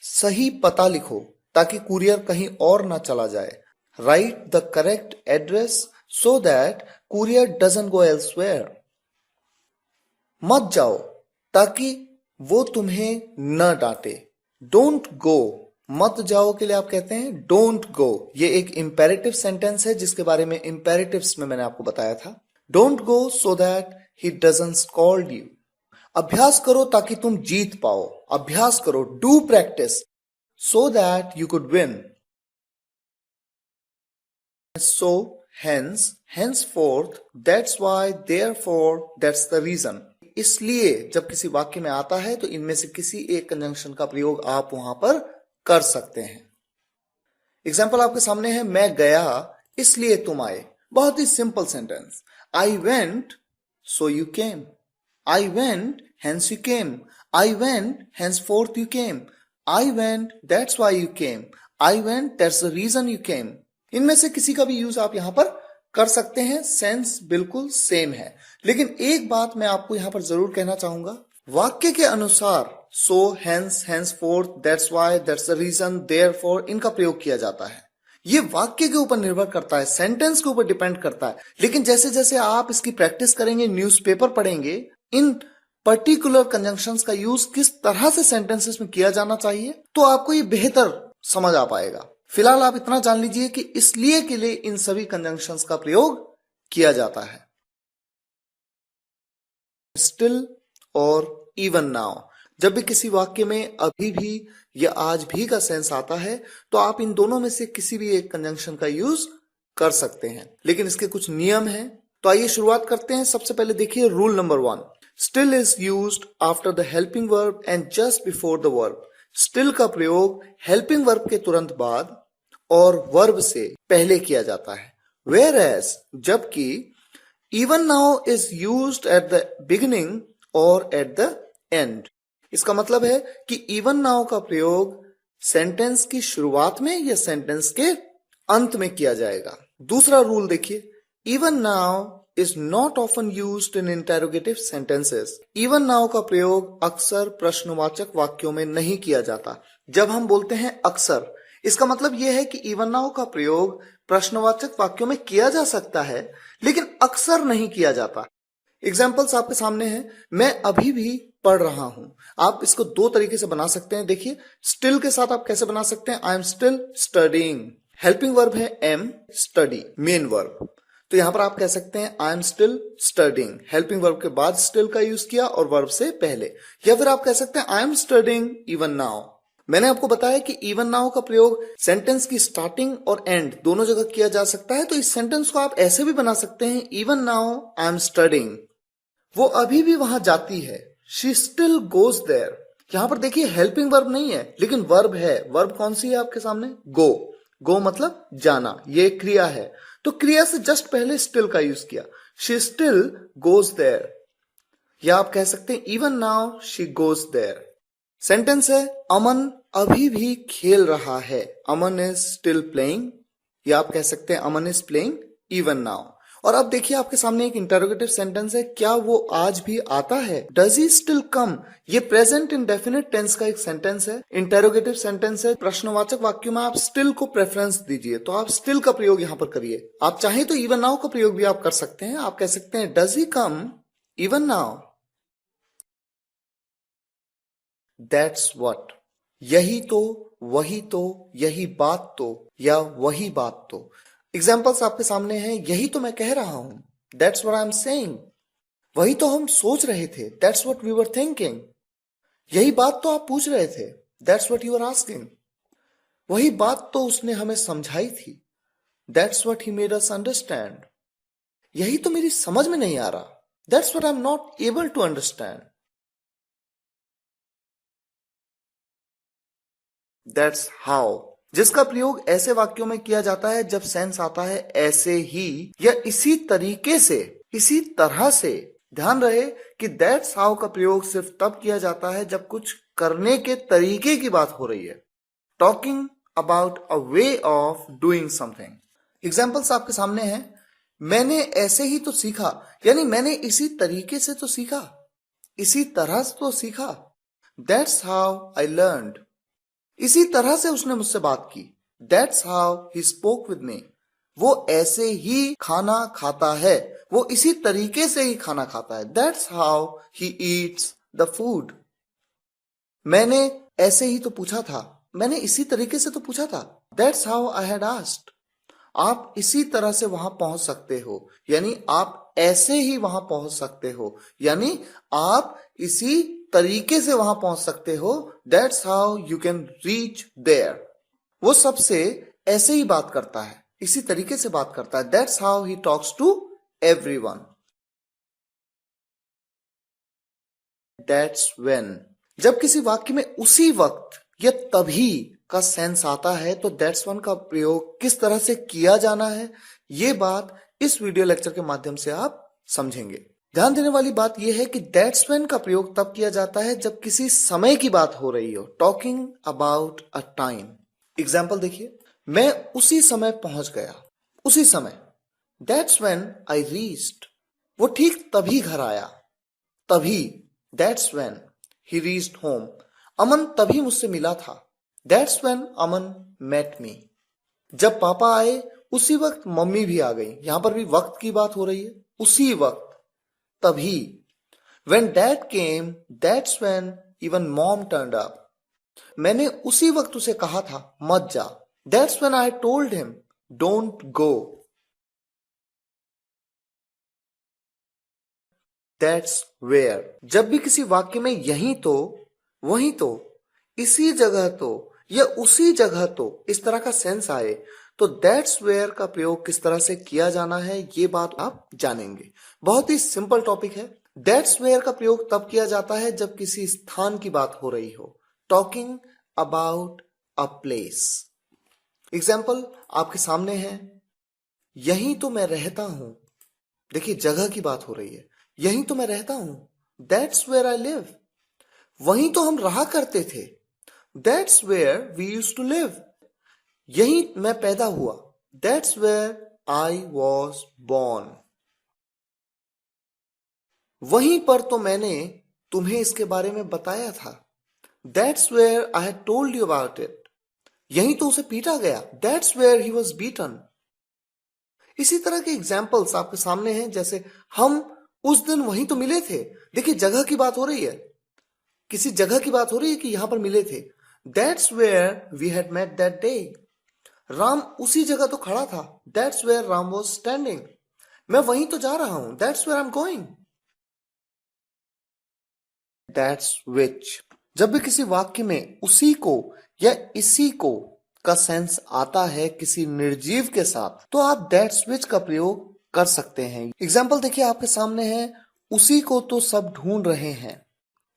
सही पता लिखो ताकि कुरियर कहीं और ना चला जाए। Write the correct address so that courier doesn't go elsewhere. मत जाओ ताकि वो तुम्हें न डांटे. डोंट गो, मत जाओ के लिए आप कहते हैं डोंट गो. ये एक इंपेरेटिव सेंटेंस है जिसके बारे में इंपेरेटिव्स में मैंने आपको बताया था. Don't go so that he doesn't scold you. अभ्यास करो ताकि तुम जीत पाओ. अभ्यास करो, do practice so that you could win. So, hence, henceforth, that's why, therefore, that's the reason. इसलिए जब किसी वाक्य में आता है तो इनमें से किसी एक कंजंक्शन का प्रयोग आप वहां पर कर सकते हैं. एग्जाम्पल आपके सामने है, मैं गया इसलिए तुम आए. बहुत ही simple sentence. I went so you came. I went hence you came. I went henceforth you came. I went that's why you came. I went that's the reason you came. इनमें से किसी का भी यूज आप यहां पर कर सकते हैं. सेंस बिल्कुल सेम है. लेकिन एक बात मैं आपको यहां पर जरूर कहना चाहूंगा. वाक्य के अनुसार सो, hence, henceforth, that's why, that's the reason, therefore इनका प्रयोग किया जाता है. ये वाक्य के ऊपर निर्भर करता है, सेंटेंस के ऊपर डिपेंड करता है. लेकिन जैसे जैसे आप इसकी प्रैक्टिस करेंगे, न्यूज़पेपर पढ़ेंगे, इन पर्टिकुलर कंजंक्शंस का यूज किस तरह से सेंटेंसेस में किया जाना चाहिए, तो आपको ये बेहतर समझ आ पाएगा. फिलहाल आप इतना जान लीजिए कि इसलिए के लिए इन सभी कंजंक्शंस का प्रयोग किया जाता है. स्टिल और इवन नाउ. जब भी किसी वाक्य में अभी भी या आज भी का सेंस आता है तो आप इन दोनों में से किसी भी एक कंजंक्शन का यूज कर सकते हैं. लेकिन इसके कुछ नियम हैं. तो आइए शुरुआत करते हैं. सबसे पहले देखिए rule number 1. Still is used after the helping verb and just before the verb. Still का प्रयोग हेल्पिंग वर्ब के तुरंत बाद और वर्ब से पहले किया जाता है. वेयर एज, जबकि even now is used at the beginning और एट द एंड. इसका मतलब है कि इवन नाउ का प्रयोग सेंटेंस की शुरुआत में या सेंटेंस के अंत में किया जाएगा. दूसरा रूल देखिए. Even now is not often used in interrogative sentences. Even now का प्रयोग अक्सर प्रश्नवाचक वाक्यों में नहीं किया जाता. जब हम बोलते हैं अक्सर, इसका मतलब यह है कि इवन नाउ का प्रयोग प्रश्नवाचक वाक्यों में किया जा सकता है लेकिन अक्सर नहीं किया जाता. एग्जाम्पल्स आपके सामने हैं. मैं अभी भी पढ़ रहा हूं. आप इसको दो तरीके से बना सकते हैं. देखिए, स्टिल के साथ आप कैसे बना सकते हैं. I am still studying. Helping verb है एम, स्टडी मेन वर्ब. तो यहां पर आप कह सकते हैं I am still studying. Helping verb के बाद स्टिल का यूज किया और वर्ब से पहले. या फिर आप कह सकते हैं I am studying even now. मैंने आपको बताया कि इवन नाउ का प्रयोग सेंटेंस की स्टार्टिंग और एंड दोनों जगह किया जा सकता है. तो इस सेंटेंस को आप ऐसे भी बना सकते हैं. Even now I am studying. वो अभी भी वहां जाती है. She still goes there. यहां पर देखिए हेल्पिंग वर्ब नहीं है लेकिन वर्ब है. वर्ब कौन सी है आपके सामने. गो. गो मतलब जाना. ये क्रिया है तो क्रिया से जस्ट पहले स्टिल का यूज किया. She still goes there. या आप कह सकते हैं even now she goes there. Sentence है अमन अभी भी खेल रहा है. Aman is still playing. या आप कह सकते हैं Aman is playing even now. और अब देखिए आपके सामने एक इंटरोगेटिव सेंटेंस है. क्या वो आज भी आता है. Does he still come. ये प्रेजेंट इंडेफिनिट टेंस का एक सेंटेंस है. इंटरोगेटिव सेंटेंस है. प्रश्नवाचक वाक्यों में आप स्टिल को प्रेफरेंस दीजिए. तो आप स्टिल का प्रयोग यहां पर करिए. आप चाहें तो इवन नाउ का प्रयोग भी आप कर सकते हैं. आप कह सकते हैं does he come even now. That's what. यही तो, वही तो, यही बात तो, या वही बात तो. एग्जाम्पल्स आपके सामने हैं. यही तो मैं कह रहा हूं. That's what I am saying. वही तो हम सोच रहे थे. That's what we were thinking. यही बात तो आप पूछ रहे थे. That's what you are asking. वही बात तो उसने हमें समझाई थी. That's what he made us understand. यही तो मेरी समझ में नहीं आ रहा. That's what I am not able to understand. That's how. जिसका प्रयोग ऐसे वाक्यों में किया जाता है जब सेंस आता है ऐसे ही या इसी तरीके से, इसी तरह से. ध्यान रहे कि दैट्स हाउ का प्रयोग सिर्फ तब किया जाता है जब कुछ करने के तरीके की बात हो रही है. Talking about a way of doing something. Examples आपके सामने हैं. मैंने ऐसे ही तो सीखा. यानी मैंने इसी तरीके से तो सीखा, इसी तरह से तो सीखा. That's how I learned. इसी तरह से उसने मुझसे बात की. That's how he spoke with me. वो ऐसे ही खाना खाता है, वो इसी तरीके से ही खाना खाता है। That's how he eats the food. मैंने ऐसे ही तो पूछा था, मैंने इसी तरीके से तो पूछा था। That's how I had asked. आप इसी तरह से वहां पहुंच सकते हो, यानी आप ऐसे ही वहां पहुंच सकते हो, यानी आप इसी तरीके से वहां पहुंच सकते हो। That's how you can reach there. वो सबसे ऐसे ही बात करता है, इसी तरीके से बात करता है। That's how he talks to everyone. That's when. जब किसी वाक्य में उसी वक्त या तभी का सेंस आता है तो दैट्स वन का प्रयोग किस तरह से किया जाना है, ये बात इस वीडियो लेक्चर के माध्यम से आप समझेंगे। ध्यान देने वाली बात यह है कि दैट्स व्हेन का प्रयोग तब किया जाता है जब किसी समय की बात हो रही हो, talking about a time. Example देखिए, मैं उसी समय पहुंच गया, उसी समय। That's when I reached. वो ठीक तभी घर आया, तभी। That's when he reached home. Aman तभी मुझसे मिला था। That's when Aman met me. जब पापा आए उसी वक्त मम्मी भी आ गई। यहां पर भी वक्त की बात हो रही है, उसी वक्त, तभी। When dad came, that's when even mom turned up. मैंने उसी वक्त उसे कहा था मत जा। That's when I told him don't go. That's where. जब भी किसी वाक्य में यहीं तो, वहीं तो, इसी जगह तो या उसी जगह तो इस तरह का सेंस आए तो दैट्स वेयर का प्रयोग किस तरह से किया जाना है ये बात आप जानेंगे। बहुत ही सिंपल टॉपिक है। दैट्स वेयर का प्रयोग तब किया जाता है जब किसी स्थान की बात हो रही हो, talking about a place. Example आपके सामने है, यहीं तो मैं रहता हूं। देखिए जगह की बात हो रही है, यहीं तो मैं रहता हूं। That's where I live. वहीं तो हम रहा करते थे। That's where we used to live. यहीं मैं पैदा हुआ। That's where I was born. वहीं पर तो मैंने तुम्हें इसके बारे में बताया था। That's where I had told you about it. यहीं तो उसे पीटा गया। That's where he was beaten. इसी तरह के एग्जाम्पल्स आपके सामने हैं, जैसे हम उस दिन वहीं तो मिले थे। देखिए जगह की बात हो रही है, किसी जगह की बात हो रही है कि यहां पर मिले थे। That's where we had met that day. Ram उसी जगह तो खड़ा था। That's where Ram was standing. मैं वहीं तो जा रहा हूं। That's where I am going. That's which. जब भी किसी वाक्य में उसी को या इसी को का सेंस आता है किसी निर्जीव के साथ तो आप दैट्स विच का प्रयोग कर सकते हैं। एग्जाम्पल देखिए आपके सामने है, उसी को तो सब ढूंढ रहे हैं।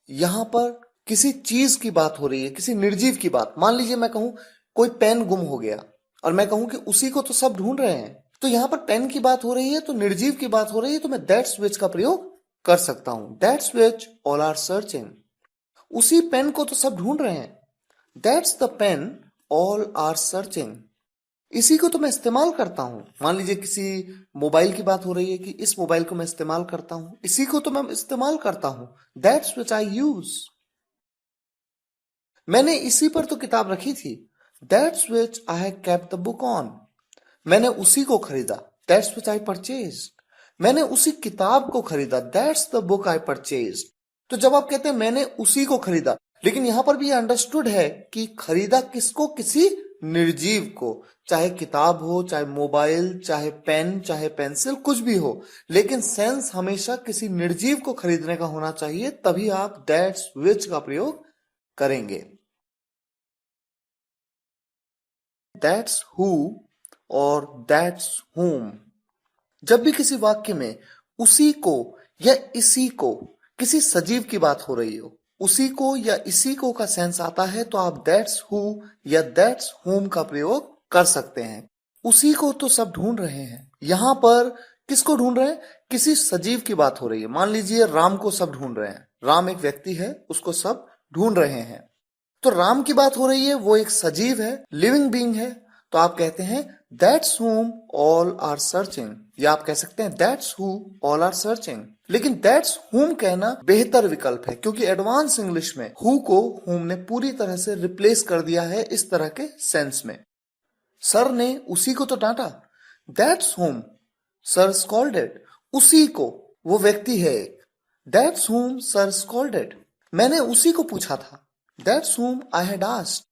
यहां पर किसी चीज की बात हो रही है, किसी निर्जीव की बात। मान लीजिए मैं कहूं कोई पेन गुम हो गया और मैं कहूं कि उसी को तो सब ढूंढ रहे हैं, तो यहां पर पेन की बात हो रही है, तो निर्जीव की बात हो रही है, तो मैं दैट्स विच का प्रयोग कर सकता हूं। That's which all are searching. उसी पेन को तो सब ढूंढ रहे हैं। That's the pen all are searching. इसी को तो मैं इस्तेमाल करता हूं। मान लीजिए किसी मोबाइल की बात हो रही है कि इस मोबाइल को मैं इस्तेमाल करता हूं, इसी को तो मैं इस्तेमाल करता हूं। That's which I use. मैंने इसी पर तो किताब रखी थी। That's which I have kept the book on. मैंने उसी को खरीदा। That's which I purchase. मैंने उसी किताब को खरीदा। That's the book I purchase. तो जब आप कहते हैं मैंने उसी को खरीदा, लेकिन यहां पर भी अंडरस्टूड है कि खरीदा किसको, किसी निर्जीव को। चाहे किताब हो, चाहे मोबाइल, चाहे पेन, चाहे पेंसिल, कुछ भी हो, लेकिन सेंस हमेशा किसी निर्जीव को खरीदने का होना चाहिए, तभी आप दैट्स विच का प्रयोग करेंगे। दैट्स हु और दैट्स whom। जब भी किसी वाक्य में उसी को या इसी को, किसी सजीव की बात हो रही हो, उसी को या इसी को का सेंस आता है तो आप दैट्स हु या दैट्स whom का प्रयोग कर सकते हैं। उसी को तो सब ढूंढ रहे हैं। यहां पर किसको ढूंढ रहे हैं? किसी सजीव की बात हो रही है। मान लीजिए राम को सब ढूंढ रहे हैं। राम एक व्यक्ति है, उसको सब ढूंढ रहे हैं। तो राम की बात हो रही है, वो एक सजीव है, लिविंग बीइंग है, तो आप कहते हैं that's whom all are searching, या आप कह सकते हैं that's who all are searching। लेकिन दैट्स whom कहना बेहतर विकल्प है, क्योंकि एडवांस इंग्लिश में who को whom ने पूरी तरह से रिप्लेस कर दिया है इस तरह के सेंस में। सर ने उसी को तो डांटा। दैट्स whom सर स्कॉल्डेड, उसी को, वो व्यक्ति है एक। दैट्स whom सर स्कॉल्डेड, मैंने उसी को पूछा था। That's whom I had asked,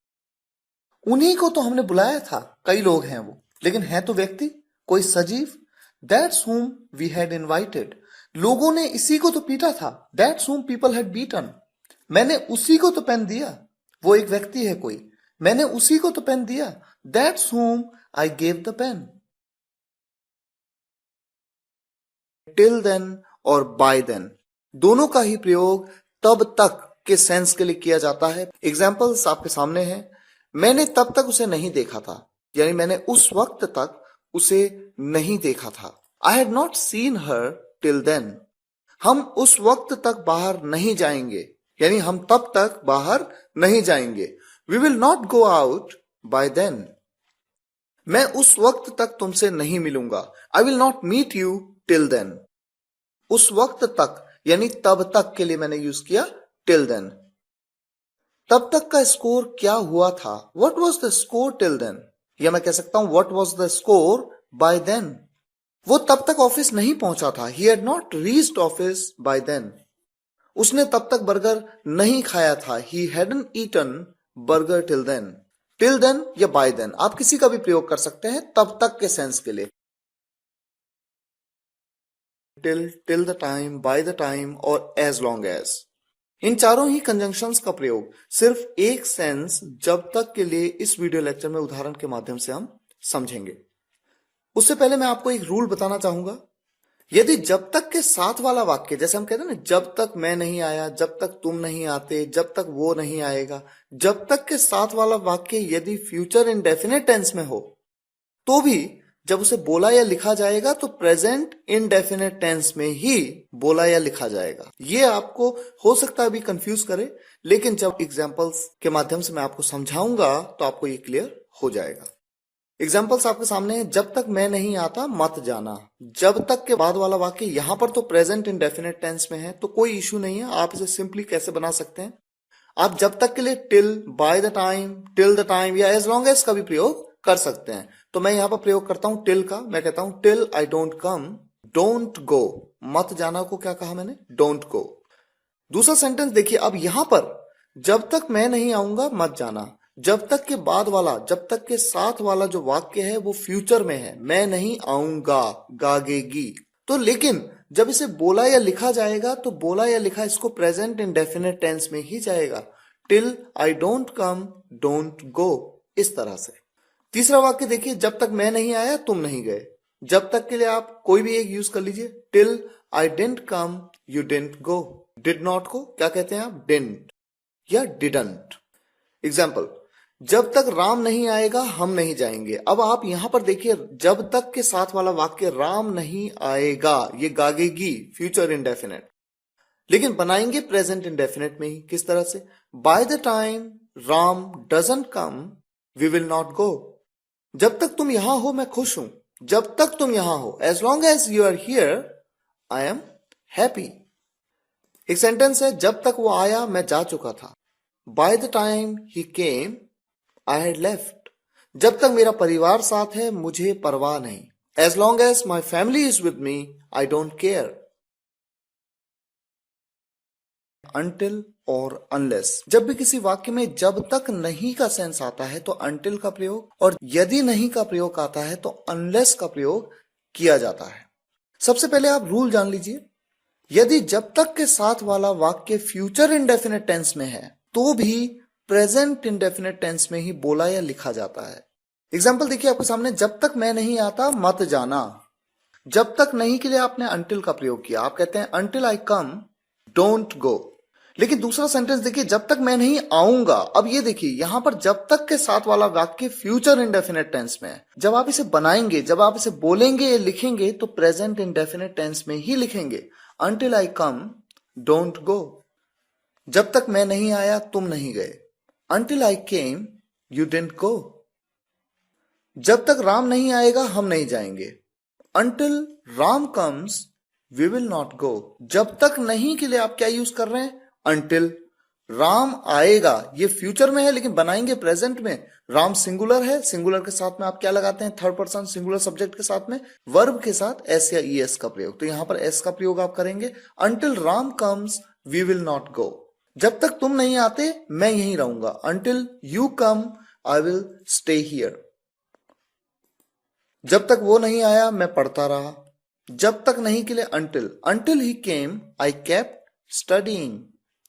उन्हीं को तो हमने बुलाया था। कई लोग हैं वो, लेकिन है तो व्यक्ति, कोई सजीव। That's whom we had invited, लोगों ने इसी को तो पीटा था। That's whom people had beaten, मैंने उसी को तो पेन दिया, वो एक व्यक्ति है कोई, मैंने उसी को तो पेन दिया। That's whom I gave the pen. Till then और बाय देन दोनों का ही प्रयोग तब तक के सेंस के लिए किया जाता है। एग्जाम्पल्स आपके सामने हैं। मैंने तब तक उसे नहीं देखा था, यानी मैंने उस वक्त तक उसे नहीं देखा था। I had not seen her till then, हम उस वक्त तक बाहर नहीं जाएंगे, यानी हम तब तक बाहर नहीं जाएंगे। We will not go out by then, मैं उस वक्त तक तुमसे नहीं मिलूंगा। I will not meet you till then, उस वक्त तक यानी तब तक के लिए मैंने यूज किया टिल देन। तब तक का स्कोर क्या हुआ था? What was the score till then, या मैं कह सकता हूं what was the score by then. वो तब तक ऑफिस नहीं पहुंचा था। He had not reached office by then, उसने तब तक बर्गर नहीं खाया था। He hadn't eaten burger till then. Till then या बाय देन आप किसी का भी प्रयोग कर सकते हैं तब तक के सेंस के लिए। Till the time, by the time और एज लॉन्ग एज, इन चारों ही कंजंक्शंस का प्रयोग सिर्फ एक सेंस जब तक के लिए इस वीडियो लेक्चर में उदाहरण के माध्यम से हम समझेंगे। उससे पहले मैं आपको एक रूल बताना चाहूंगा। यदि जब तक के साथ वाला वाक्य, जैसे हम कहते हैं ना, जब तक मैं नहीं आया, जब तक तुम नहीं आते, जब तक वो नहीं आएगा, जब तक के साथ वाला वाक्य यदि फ्यूचर इंडेफिनिट टेंस में हो तो भी जब उसे बोला या लिखा जाएगा तो प्रेजेंट इनडेफिनिट टेंस में ही बोला या लिखा जाएगा। ये आपको हो सकता है अभी कंफ्यूज करे, लेकिन जब एग्जांपल्स के माध्यम से मैं आपको समझाऊंगा तो आपको ये क्लियर हो जाएगा। एग्जाम्पल्स आपके सामने है। जब तक मैं नहीं आता मत जाना, जब तक के बाद वाला वाक्य यहां पर तो प्रेजेंट इंडेफिनिट टेंस में है तो कोई इशू नहीं है। आप इसे सिंपली कैसे बना सकते हैं, आप जब तक के लिए till, bye the time, till the time या एज लॉन्ग एज का भी प्रयोग कर सकते हैं। तो मैं यहां पर प्रयोग करता हूं टिल का। मैं कहता हूं till I don't come don't go, मत जाना को क्या कहा मैंने, डोंट गो। दूसरा सेंटेंस देखिए, अब यहां पर जब तक मैं नहीं आऊंगा मत जाना, जब तक के बाद वाला, जब तक के साथ वाला जो वाक्य है वो फ्यूचर में है, मैं नहीं आऊंगा, गागेगी। तो लेकिन जब इसे बोला या लिखा जाएगा तो बोला या लिखा इसको प्रेजेंट इंडेफिनिट टेंस में ही जाएगा। Till I don't come don't go, इस तरह से। तीसरा वाक्य देखिए, जब तक मैं नहीं आया तुम नहीं गए। जब तक के लिए आप कोई भी एक यूज कर लीजिए। Till I didn't come you didn't go. Did not को क्या कहते हैं आप, डिडंट या डिडंट। एग्जाम्पल, जब तक राम नहीं आएगा हम नहीं जाएंगे। अब आप यहां पर देखिए, जब तक के साथ वाला वाक्य राम नहीं आएगा, ये गागेगी, फ्यूचर इंडेफिनिट, लेकिन बनाएंगे प्रेजेंट इंडेफिनिट में ही। किस तरह से, by the time Ram doesn't come we will not go. जब तक तुम यहां हो मैं खुश हूं, जब तक तुम यहां हो, as long as you are here I am happy. एक सेंटेंस है, जब तक वो आया मैं जा चुका था। By the time he came I had left, जब तक मेरा परिवार साथ है मुझे परवाह नहीं। As long as my family is with me I don't care. Until और अनलेस, जब भी किसी वाक्य में जब तक नहीं का सेंस आता है तो अनटिल का प्रयोग, और यदि नहीं का प्रयोग आता है तो अनलेस का प्रयोग किया जाता है। सबसे पहले आप रूल जान लीजिए। यदि जब तक के साथ वाला वाक्य फ्यूचर इंडेफिनिट टेंस में है तो भी प्रेजेंट इंडेफिनिट टेंस में ही बोला या लिखा जाता है। एग्जाम्पल देखिए आपके सामने, जब तक मैं नहीं आता मत जाना। जब तक नहीं के लिए आपने अनटिल का प्रयोग किया, आप कहते हैं until I come don't go. लेकिन दूसरा सेंटेंस देखिए, जब तक मैं नहीं आऊंगा। अब ये देखिए, यहां पर जब तक के साथ वाला वाक्य फ्यूचर इंडेफिनिट टेंस में है। जब आप इसे बनाएंगे, जब आप इसे बोलेंगे या लिखेंगे तो प्रेजेंट इंडेफिनिट टेंस में ही लिखेंगे। Until I come don't go, जब तक मैं नहीं आया तुम नहीं गए। Until I came, you didn't go. जब तक राम नहीं आएगा हम नहीं जाएंगे। Until Ram comes, we will not go. जब तक नहीं के लिए आप क्या यूज कर रहे हैं, Until। राम आएगा, ये फ्यूचर में है लेकिन बनाएंगे प्रेजेंट में। राम सिंगुलर है, सिंगुलर के साथ में आप क्या लगाते हैं, थर्ड पर्सन सिंगुलर सब्जेक्ट के साथ में वर्ब के साथ एस या ई एस का प्रयोग। तो यहां पर एस का प्रयोग आप करेंगे। Until Ram comes we will not go, जब तक तुम नहीं आते मैं यहीं रहूंगा। Until you come I will stay here, जब तक वो नहीं आया मैं पढ़ता रहा। जब तक नहीं के लिए until he came I kept studying,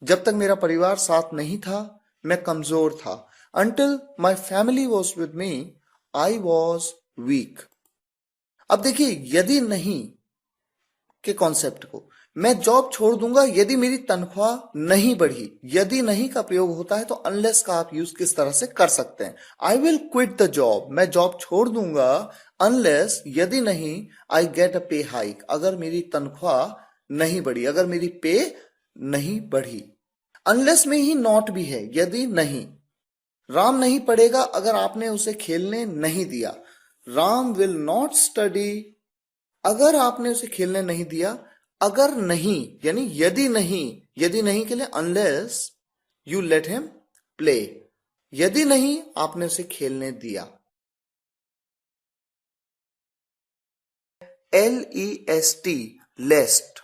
जब तक मेरा परिवार साथ नहीं था मैं कमजोर था। Until my family was with me I was weak. अब देखिए यदि नहीं के कॉन्सेप्ट को, मैं जॉब छोड़ दूंगा यदि मेरी तनख्वाह नहीं बढ़ी। यदि नहीं का प्रयोग होता है तो अनलेस का आप यूज किस तरह से कर सकते हैं। I will quit the job, मैं जॉब छोड़ दूंगा अनलेस यदि नहीं आई गेट अ पे हाइक, अगर मेरी तनख्वाह नहीं बढ़ी, अगर मेरी पे नहीं बढ़ी। अनलेस में ही नॉट भी है, यदि नहीं। राम नहीं पढ़ेगा अगर आपने उसे खेलने नहीं दिया। राम विल नॉट स्टडी अगर आपने उसे खेलने नहीं दिया। अगर नहीं यानी यदि नहीं, यदि नहीं के लिए unless you let him play, यदि नहीं आपने उसे खेलने दिया। LEST लेस्ट।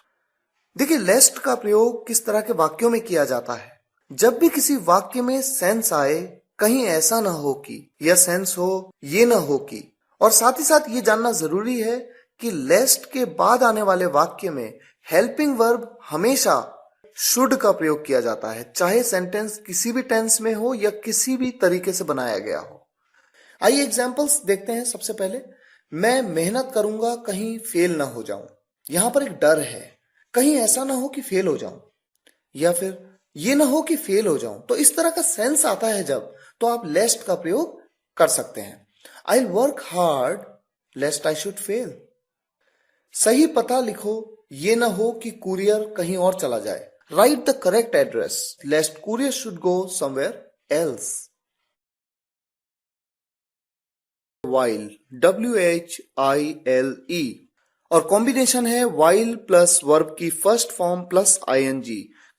देखिए लेस्ट का प्रयोग किस तरह के वाक्यों में किया जाता है। जब भी किसी वाक्य में सेंस आए, कहीं ऐसा ना हो कि, या सेंस हो ये ना हो कि। और साथ ही साथ ये जानना जरूरी है कि लेस्ट के बाद आने वाले वाक्य में हेल्पिंग वर्ब हमेशा शुड का प्रयोग किया जाता है, चाहे सेंटेंस किसी भी टेंस में हो या किसी भी तरीके से बनाया गया हो। आइए एग्जाम्पल्स देखते हैं। सबसे पहले, मैं मेहनत करूंगा कहीं फेल ना हो जाऊं। यहां पर एक डर है, कहीं ऐसा ना हो कि फेल हो जाऊं, या फिर ये ना हो कि फेल हो जाऊं। तो इस तरह का सेंस आता है जब, तो आप लेस्ट का प्रयोग कर सकते हैं। I will work hard लेस्ट I should fail. सही पता लिखो, ये ना हो कि कुरियर कहीं और चला जाए। Write the correct address lest courier should go somewhere else. while WHILE, और कॉम्बिनेशन है while प्लस वर्ब की फर्स्ट फॉर्म प्लस ING,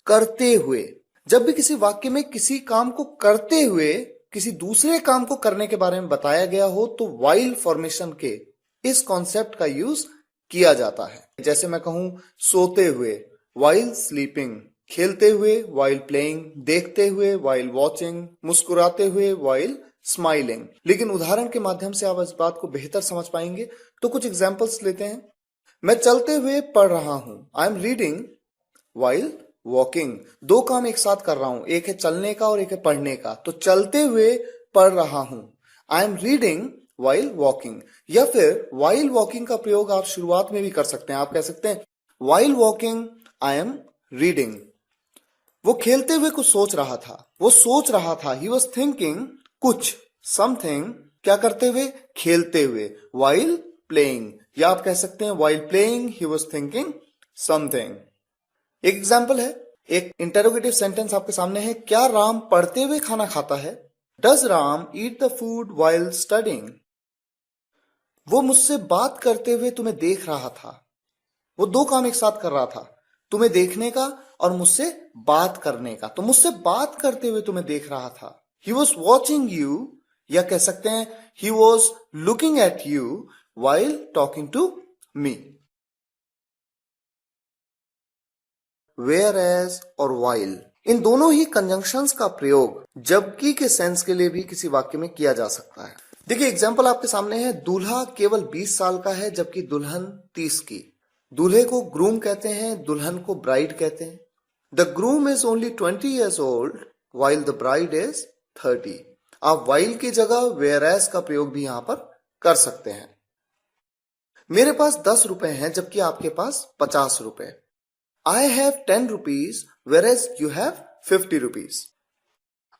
करते हुए। जब भी किसी वाक्य में किसी काम को करते हुए किसी दूसरे काम को करने के बारे में बताया गया हो तो while फॉर्मेशन के इस कॉन्सेप्ट का यूज किया जाता है। जैसे मैं कहूं सोते हुए while sleeping, खेलते हुए while playing, देखते हुए while watching, मुस्कुराते हुए while स्माइलिंग। लेकिन उदाहरण के माध्यम से आप इस बात को बेहतर समझ पाएंगे। तो कुछ एग्जाम्पल्स लेते हैं। मैं चलते हुए पढ़ रहा हूं, I am reading while walking. दो काम एक साथ कर रहा हूं, एक है चलने का और एक है पढ़ने का। तो चलते हुए पढ़ रहा हूं, I am reading while walking. या फिर वाइल वॉकिंग का प्रयोग आप शुरुआत में भी कर सकते हैं। आप कह सकते हैं while walking I am reading. वो खेलते हुए कुछ सोच रहा था, वो सोच रहा था, ही वॉज थिंकिंग कुछ, समथिंग, क्या करते हुए, खेलते हुए, while playing। या आप कह सकते हैं while playing he was thinking something। एक एग्जाम्पल है, एक इंटेरोगेटिव सेंटेंस आपके सामने है, क्या राम पढ़ते हुए खाना खाता है? Does Ram eat the food while studying? वो मुझसे बात करते हुए तुम्हें देख रहा था। वो दो काम एक साथ कर रहा था, तुम्हें देखने का और मुझसे बात करने का। तो मुझसे बात करते हुए तुम्हें देख रहा था। He was watching you, या कह सकते हैं he was looking at you while talking to me। Whereas और while, इन दोनों ही कंजंक्शंस का प्रयोग जबकि के सेंस के लिए भी किसी वाक्य में किया जा सकता है। देखिए एग्जाम्पल आपके सामने है, दूल्हा केवल 20 साल का है जबकि दुल्हन 30 की। दूल्हे को ग्रूम कहते हैं, दुल्हन को ब्राइड कहते हैं। The groom is only 20 years old while the bride is 30। आप while की जगह whereas का प्रयोग भी यहां पर कर सकते हैं। मेरे पास 10 रुपए हैं जबकि आपके पास 50 रुपए। I have 10 rupees whereas you have 50 rupees।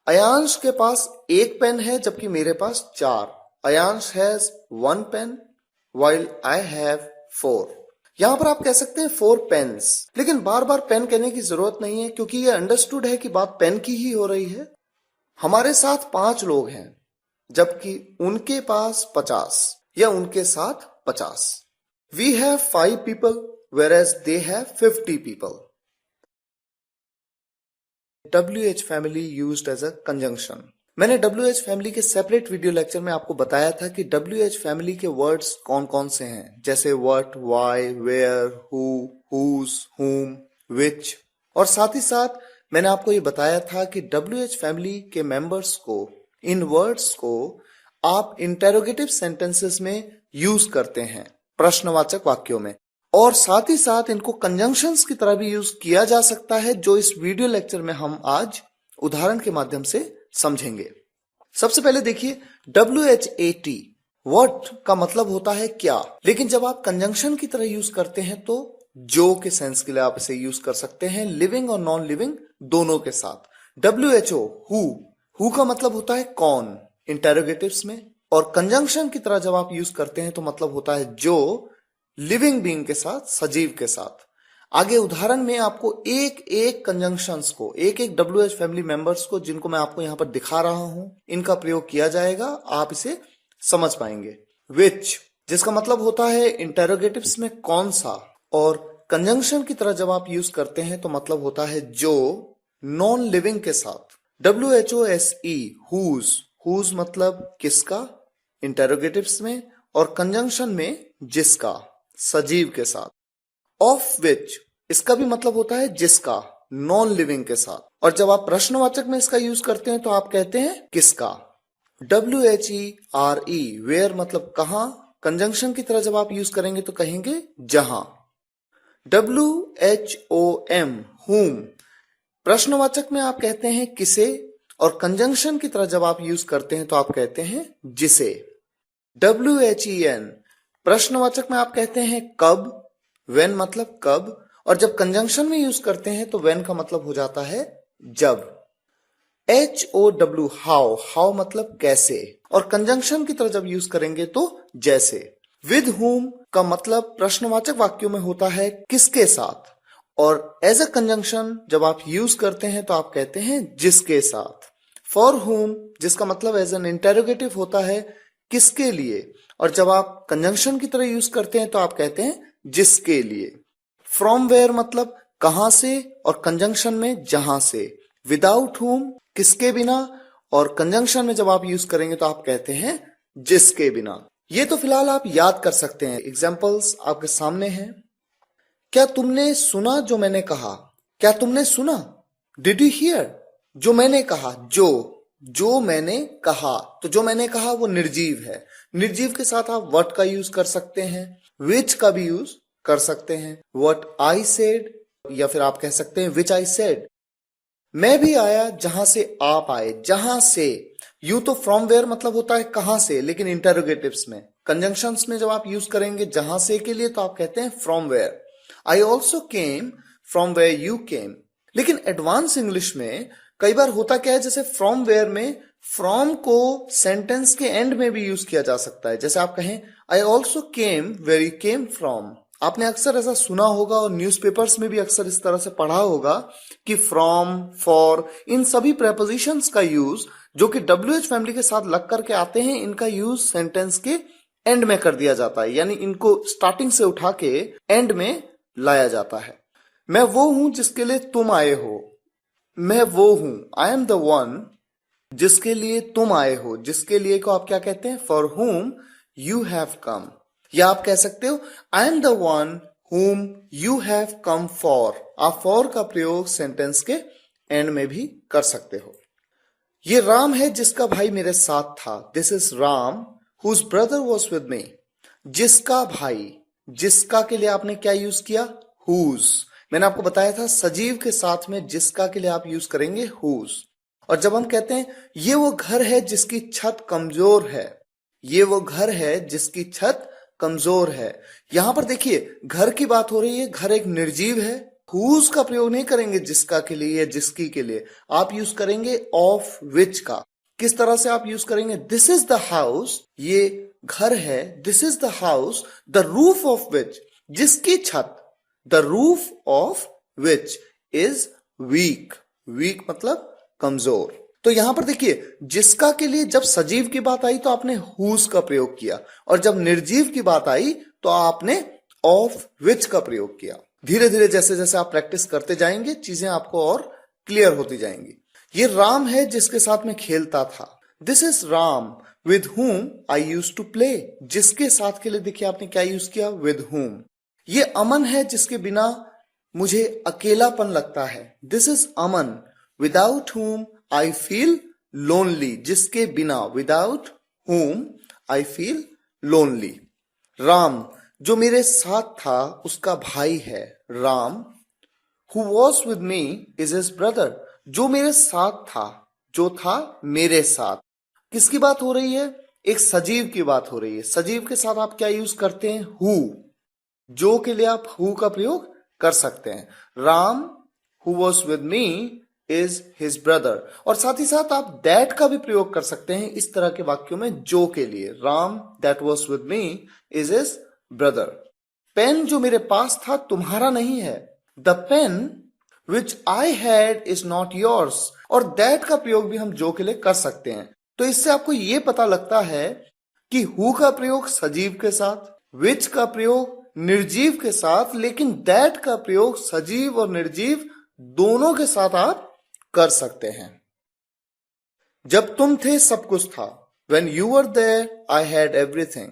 Ayansh के पास एक पेन है जबकि मेरे पास 4। Ayansh has 1 pen while I have 4। यहां पर आप कह सकते हैं 4 pens, लेकिन बार बार पेन कहने की जरूरत नहीं है क्योंकि यह अंडरस्टूड है कि बात पेन की ही हो रही है। हमारे साथ 5 लोग हैं जबकि उनके पास 50, या उनके साथ 50। We have 5 people whereas they have 50 people। WH family used as a conjunction. मैंने WH family के सेपरेट वीडियो लेक्चर में आपको बताया था कि WH family के वर्ड्स कौन कौन से हैं, जैसे what, why, where, who, whose, whom, which, और साथ ही साथ मैंने आपको ये बताया था कि WH family के मेंबर्स को, इन वर्ड्स को आप इंटेरोगेटिव सेंटेंसेस में यूज करते हैं, प्रश्नवाचक वाक्यों में, और साथ ही साथ इनको कंजंक्शंस की तरह भी यूज किया जा सकता है, जो इस वीडियो लेक्चर में हम आज उदाहरण के माध्यम से समझेंगे। सबसे पहले देखिए WHAT, व्हाट का मतलब होता है क्या, लेकिन जब आप कंजंक्शन की तरह यूज करते हैं तो जो के सेंस के लिए आप इसे यूज कर सकते हैं, लिविंग और नॉन लिविंग दोनों के साथ। WHO, हु का मतलब होता है कौन, इंटेरोगेटिव्स में, और कंजंक्शन की तरह जब आप यूज करते हैं तो मतलब होता है जो, लिविंग बीइंग के साथ, सजीव के साथ। आगे उदाहरण में आपको एक एक कंजंक्शंस को, एक एक WH फैमिली मेंबर्स को, जिनको मैं आपको यहां पर दिखा रहा हूं, इनका प्रयोग किया जाएगा, आप इसे समझ पाएंगे। विच, जिसका मतलब होता है इंटेरोगेटिव्स में कौन सा, और कंजंक्शन की तरह जब आप यूज करते हैं तो मतलब होता है जो, नॉन लिविंग के साथ। WHOSE, हुज मतलब किसका, इंटेरोगेटिव्स में, और कंजंक्शन में जिसका, सजीव के साथ। ऑफ विच, इसका भी मतलब होता है जिसका, नॉन लिविंग के साथ, और जब आप प्रश्नवाचक में इसका यूज करते हैं तो आप कहते हैं किसका। WHERE, वेयर मतलब कहां, कंजंक्शन की तरह जब आप यूज करेंगे तो कहेंगे जहां। WHOM, whom, प्रश्नवाचक में आप कहते हैं किसे, और कंजंक्शन की तरह जब आप यूज करते हैं तो आप कहते हैं जिसे। WHEN, प्रश्नवाचक में आप कहते हैं कब, when मतलब कब, और जब कंजंक्शन में यूज करते हैं तो when का मतलब हो जाता है जब। HOW, हाउ मतलब कैसे, और कंजंक्शन की तरह जब यूज करेंगे तो जैसे। With whom का मतलब प्रश्नवाचक वाक्यों में होता है किसके साथ, और एज अ कंजंक्शन जब आप यूज करते हैं तो आप कहते हैं जिसके साथ। For whom, जिसका मतलब एज एन इंटेरोगेटिव होता है किसके लिए, और जब आप कंजंक्शन की तरह यूज करते हैं तो आप कहते हैं जिसके लिए। फ्रॉम वेयर मतलब कहां से, और कंजंक्शन में जहां से। विदाउट whom, किसके बिना, और कंजंक्शन में जब आप यूज करेंगे तो आप कहते हैं जिसके बिना। ये तो फिलहाल आप याद कर सकते हैं, एग्जाम्पल्स आपके सामने हैं। क्या तुमने सुना जो मैंने कहा, क्या तुमने सुना, डिड यू हियर, जो मैंने कहा, जो मैंने कहा, तो जो मैंने कहा वो निर्जीव है, निर्जीव के साथ आप व्हाट का यूज कर सकते हैं, विच का भी यूज कर सकते हैं, व्हाट आई सेड, या फिर आप कह सकते हैं विच आई सेड। मैं भी आया जहां से आप आए, जहां से, यू तो फ्रॉम वेयर मतलब होता है कहां से, लेकिन इंटेरोगेटिव्स में, कंजंक्शंस में जब आप यूज करेंगे जहां से के लिए तो आप कहते हैं from where. I also came from where you came. लेकिन एडवांस इंग्लिश में कई बार होता क्या है, जैसे फ्रॉम वेयर में फ्रॉम को सेंटेंस के एंड में भी यूज किया जा सकता है। जैसे आप कहें I also came where you came from. आपने अक्सर ऐसा सुना होगा और न्यूज़पेपर्स में भी अक्सर इस तरह से पढ़ा होगा कि फ्रॉम, फॉर, इन सभी प्रेपोजिशंस का यूज जो कि WH फैमिली के साथ लग करके आते हैं, इनका यूज सेंटेंस के एंड में कर दिया जाता है, यानी इनको स्टार्टिंग से उठा के एंड में लाया जाता है। मैं वो हूं जिसके लिए तुम आए हो, मैं वो हूं, आई एम द वन, जिसके लिए तुम आए हो, जिसके लिए को आप क्या कहते हैं, for whom you have come. या आप कह सकते हो I am the one whom you have come for. आप फॉर का प्रयोग सेंटेंस के एंड में भी कर सकते हो। ये राम है जिसका भाई मेरे साथ था, this is Ram whose brother was with me. जिसका भाई, जिसका के लिए आपने क्या यूज किया, हुज। मैंने आपको बताया था सजीव के साथ में जिसका के लिए आप यूज करेंगे हुज। और जब हम कहते हैं ये वो घर है जिसकी छत कमजोर है, ये वो घर है जिसकी छत कमजोर है, यहां पर देखिए घर की बात हो रही है, घर एक निर्जीव है। हुज का प्रयोग नहीं करेंगे जिसका के लिए या जिसकी के लिए, आप यूज करेंगे ऑफ विच का। किस तरह से आप यूज करेंगे, दिस इज द हाउस, ये घर है, this is the house the roof of which, जिसकी छत, the roof of which is weak. Weak मतलब कमजोर। तो यहां पर देखिए जिसका के लिए जब सजीव की बात आई तो आपने हुज का प्रयोग किया, और जब निर्जीव की बात आई तो आपने ऑफ विच का प्रयोग किया। धीरे धीरे जैसे जैसे आप प्रैक्टिस करते जाएंगे चीजें आपको और क्लियर होती जाएंगी। ये राम है जिसके साथ मैं खेलता था। This is Ram with whom I use to play. जिसके साथ के लिए देखिए आपने क्या यूज किया, विद whom। ये अमन है जिसके बिना मुझे अकेलापन लगता है। This is Aman without whom I feel lonely. जिसके बिना, without whom I feel lonely. Ram जो मेरे साथ था उसका भाई है। Ram who was with me is his brother। जो मेरे साथ था, जो था मेरे साथ। किसकी बात हो रही है, एक सजीव की बात हो रही है। सजीव के साथ आप क्या यूज करते हैं, who। जो के लिए आप who का प्रयोग कर सकते हैं। Ram who was with me is his brother। और साथ ही साथ आप that का भी प्रयोग कर सकते हैं इस तरह के वाक्यों में जो के लिए। Ram that was with me is his brother। Pen जो मेरे पास था तुम्हारा नहीं है। The pen which I had is not yours. और दैट का प्रयोग भी हम जो के लिए कर सकते हैं। तो इससे आपको यह पता लगता है कि हु का प्रयोग सजीव के साथ, विच का प्रयोग निर्जीव के साथ, लेकिन दैट का प्रयोग सजीव और निर्जीव दोनों के साथ आप कर सकते हैं। जब तुम थे सब कुछ था। When you were there, I had everything।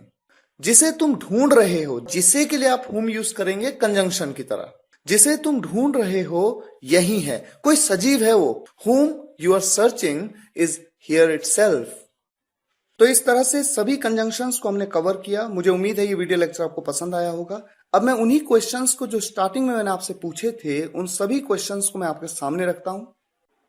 जिसे तुम ढूंढ रहे हो, जिसे के लिए आप whom यूज करेंगे कंजंक्शन की तरह। जिसे तुम ढूंढ रहे हो यही है, कोई सजीव है वो। whom you are searching is here itself। तो इस तरह से सभी कंजंक्शंस को हमने कवर किया। मुझे उम्मीद है ये वीडियो लेक्चर आपको पसंद आया होगा। अब मैं उन्हीं क्वेश्चंस को जो स्टार्टिंग में मैंने आपसे पूछे थे, उन सभी क्वेश्चंस को मैं आपके सामने रखता हूं।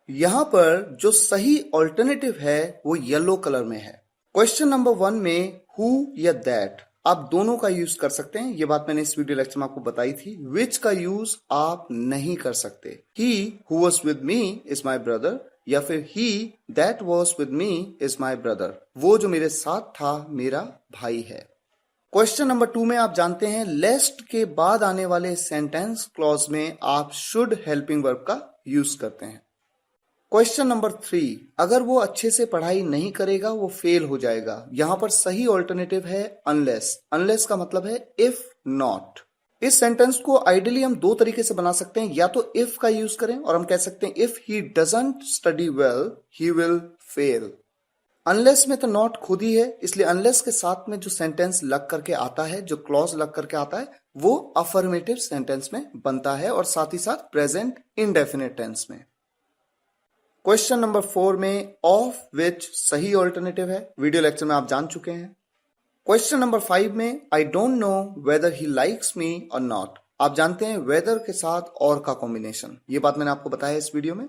यहां पर जो सही ऑल्टरनेटिव है वो येलो कलर में है। क्वेश्चन नंबर 1 में हु या दैट आप दोनों का यूज कर सकते हैं। ये बात मैंने इस वीडियो लेक्चर में आपको बताई थी। विच का यूज आप नहीं कर सकते। He who was with me is my brother, या फिर he that was with me is my brother. वो जो मेरे साथ था मेरा भाई है। क्वेश्चन नंबर 2 में आप जानते हैं लेस्ट के बाद आने वाले सेंटेंस क्लॉज में आप शुड हेल्पिंग वर्ब का यूज करते हैं। क्वेश्चन नंबर 3, अगर वो अच्छे से पढ़ाई नहीं करेगा वो फेल हो जाएगा। यहां पर सही ऑल्टरनेटिव है अनलेस। अनलेस का मतलब है इफ नॉट। इस सेंटेंस को आइडियली हम दो तरीके से बना सकते हैं। या तो इफ का यूज करें और हम कह सकते हैं if he doesn't study well he will fail. Unless में तो नॉट खुद ही है, इसलिए अनलेस के साथ में जो सेंटेंस लग करके आता है, जो क्लॉज लग करके आता है, वो अफर्मेटिव सेंटेंस में बनता है और साथ ही साथ प्रेजेंट इंडेफिनिट टेंस में। क्वेश्चन नंबर 4 में ऑफ विच सही ऑल्टरनेटिव है। वीडियो लेक्चर में आप जान चुके हैं। क्वेश्चन नंबर 5 में I don't know whether he likes me और नॉट। आप जानते हैं वेदर के साथ और का कॉम्बिनेशन। ये बात मैंने आपको बताया इस वीडियो में।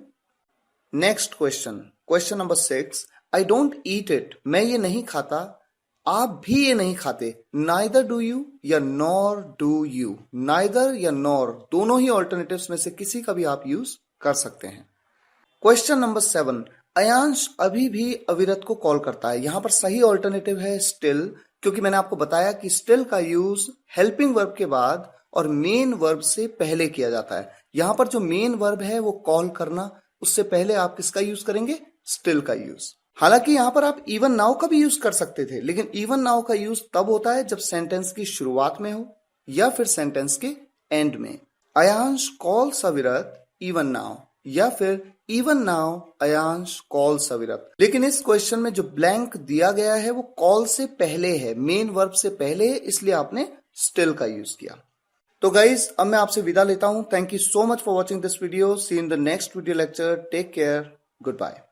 Next question, question number 6, I don't eat it. मैं ये नहीं खाता, आप भी ये नहीं खाते। नाइदर डू यू या नॉर डू यू। नाइदर या नॉर दोनों ही ऑल्टरनेटिव्स में से किसी का भी आप यूज कर सकते हैं। क्वेश्चन नंबर 7, अयांश अभी भी अविरत को कॉल करता है। यहां पर सही ऑल्टरनेटिव है स्टिल, क्योंकि मैंने आपको बताया कि स्टिल का यूज हेल्पिंग वर्ब के बाद और मेन वर्ब से पहले किया जाता है। यहां पर जो मेन वर्ब है वो कॉल करना, उससे पहले आप किसका यूज करेंगे, स्टिल का यूज। हालांकि यहां पर आप इवन नाउ का भी यूज कर सकते थे, लेकिन इवन नाउ का यूज तब होता है जब सेंटेंस की शुरुआत में हो या फिर सेंटेंस के एंड में। अयांश कॉल्स अविरत इवन नाउ, या फिर इवन नाउ अयांश कॉल्स अविरत। लेकिन इस क्वेश्चन में जो ब्लैंक दिया गया है वो कॉल से पहले है, मेन वर्ब से पहले है, इसलिए आपने स्टिल का यूज किया। तो गाइज अब मैं आपसे विदा लेता हूं। Thank you so much for watching this video. See in the next video lecture. Take care. Good bye.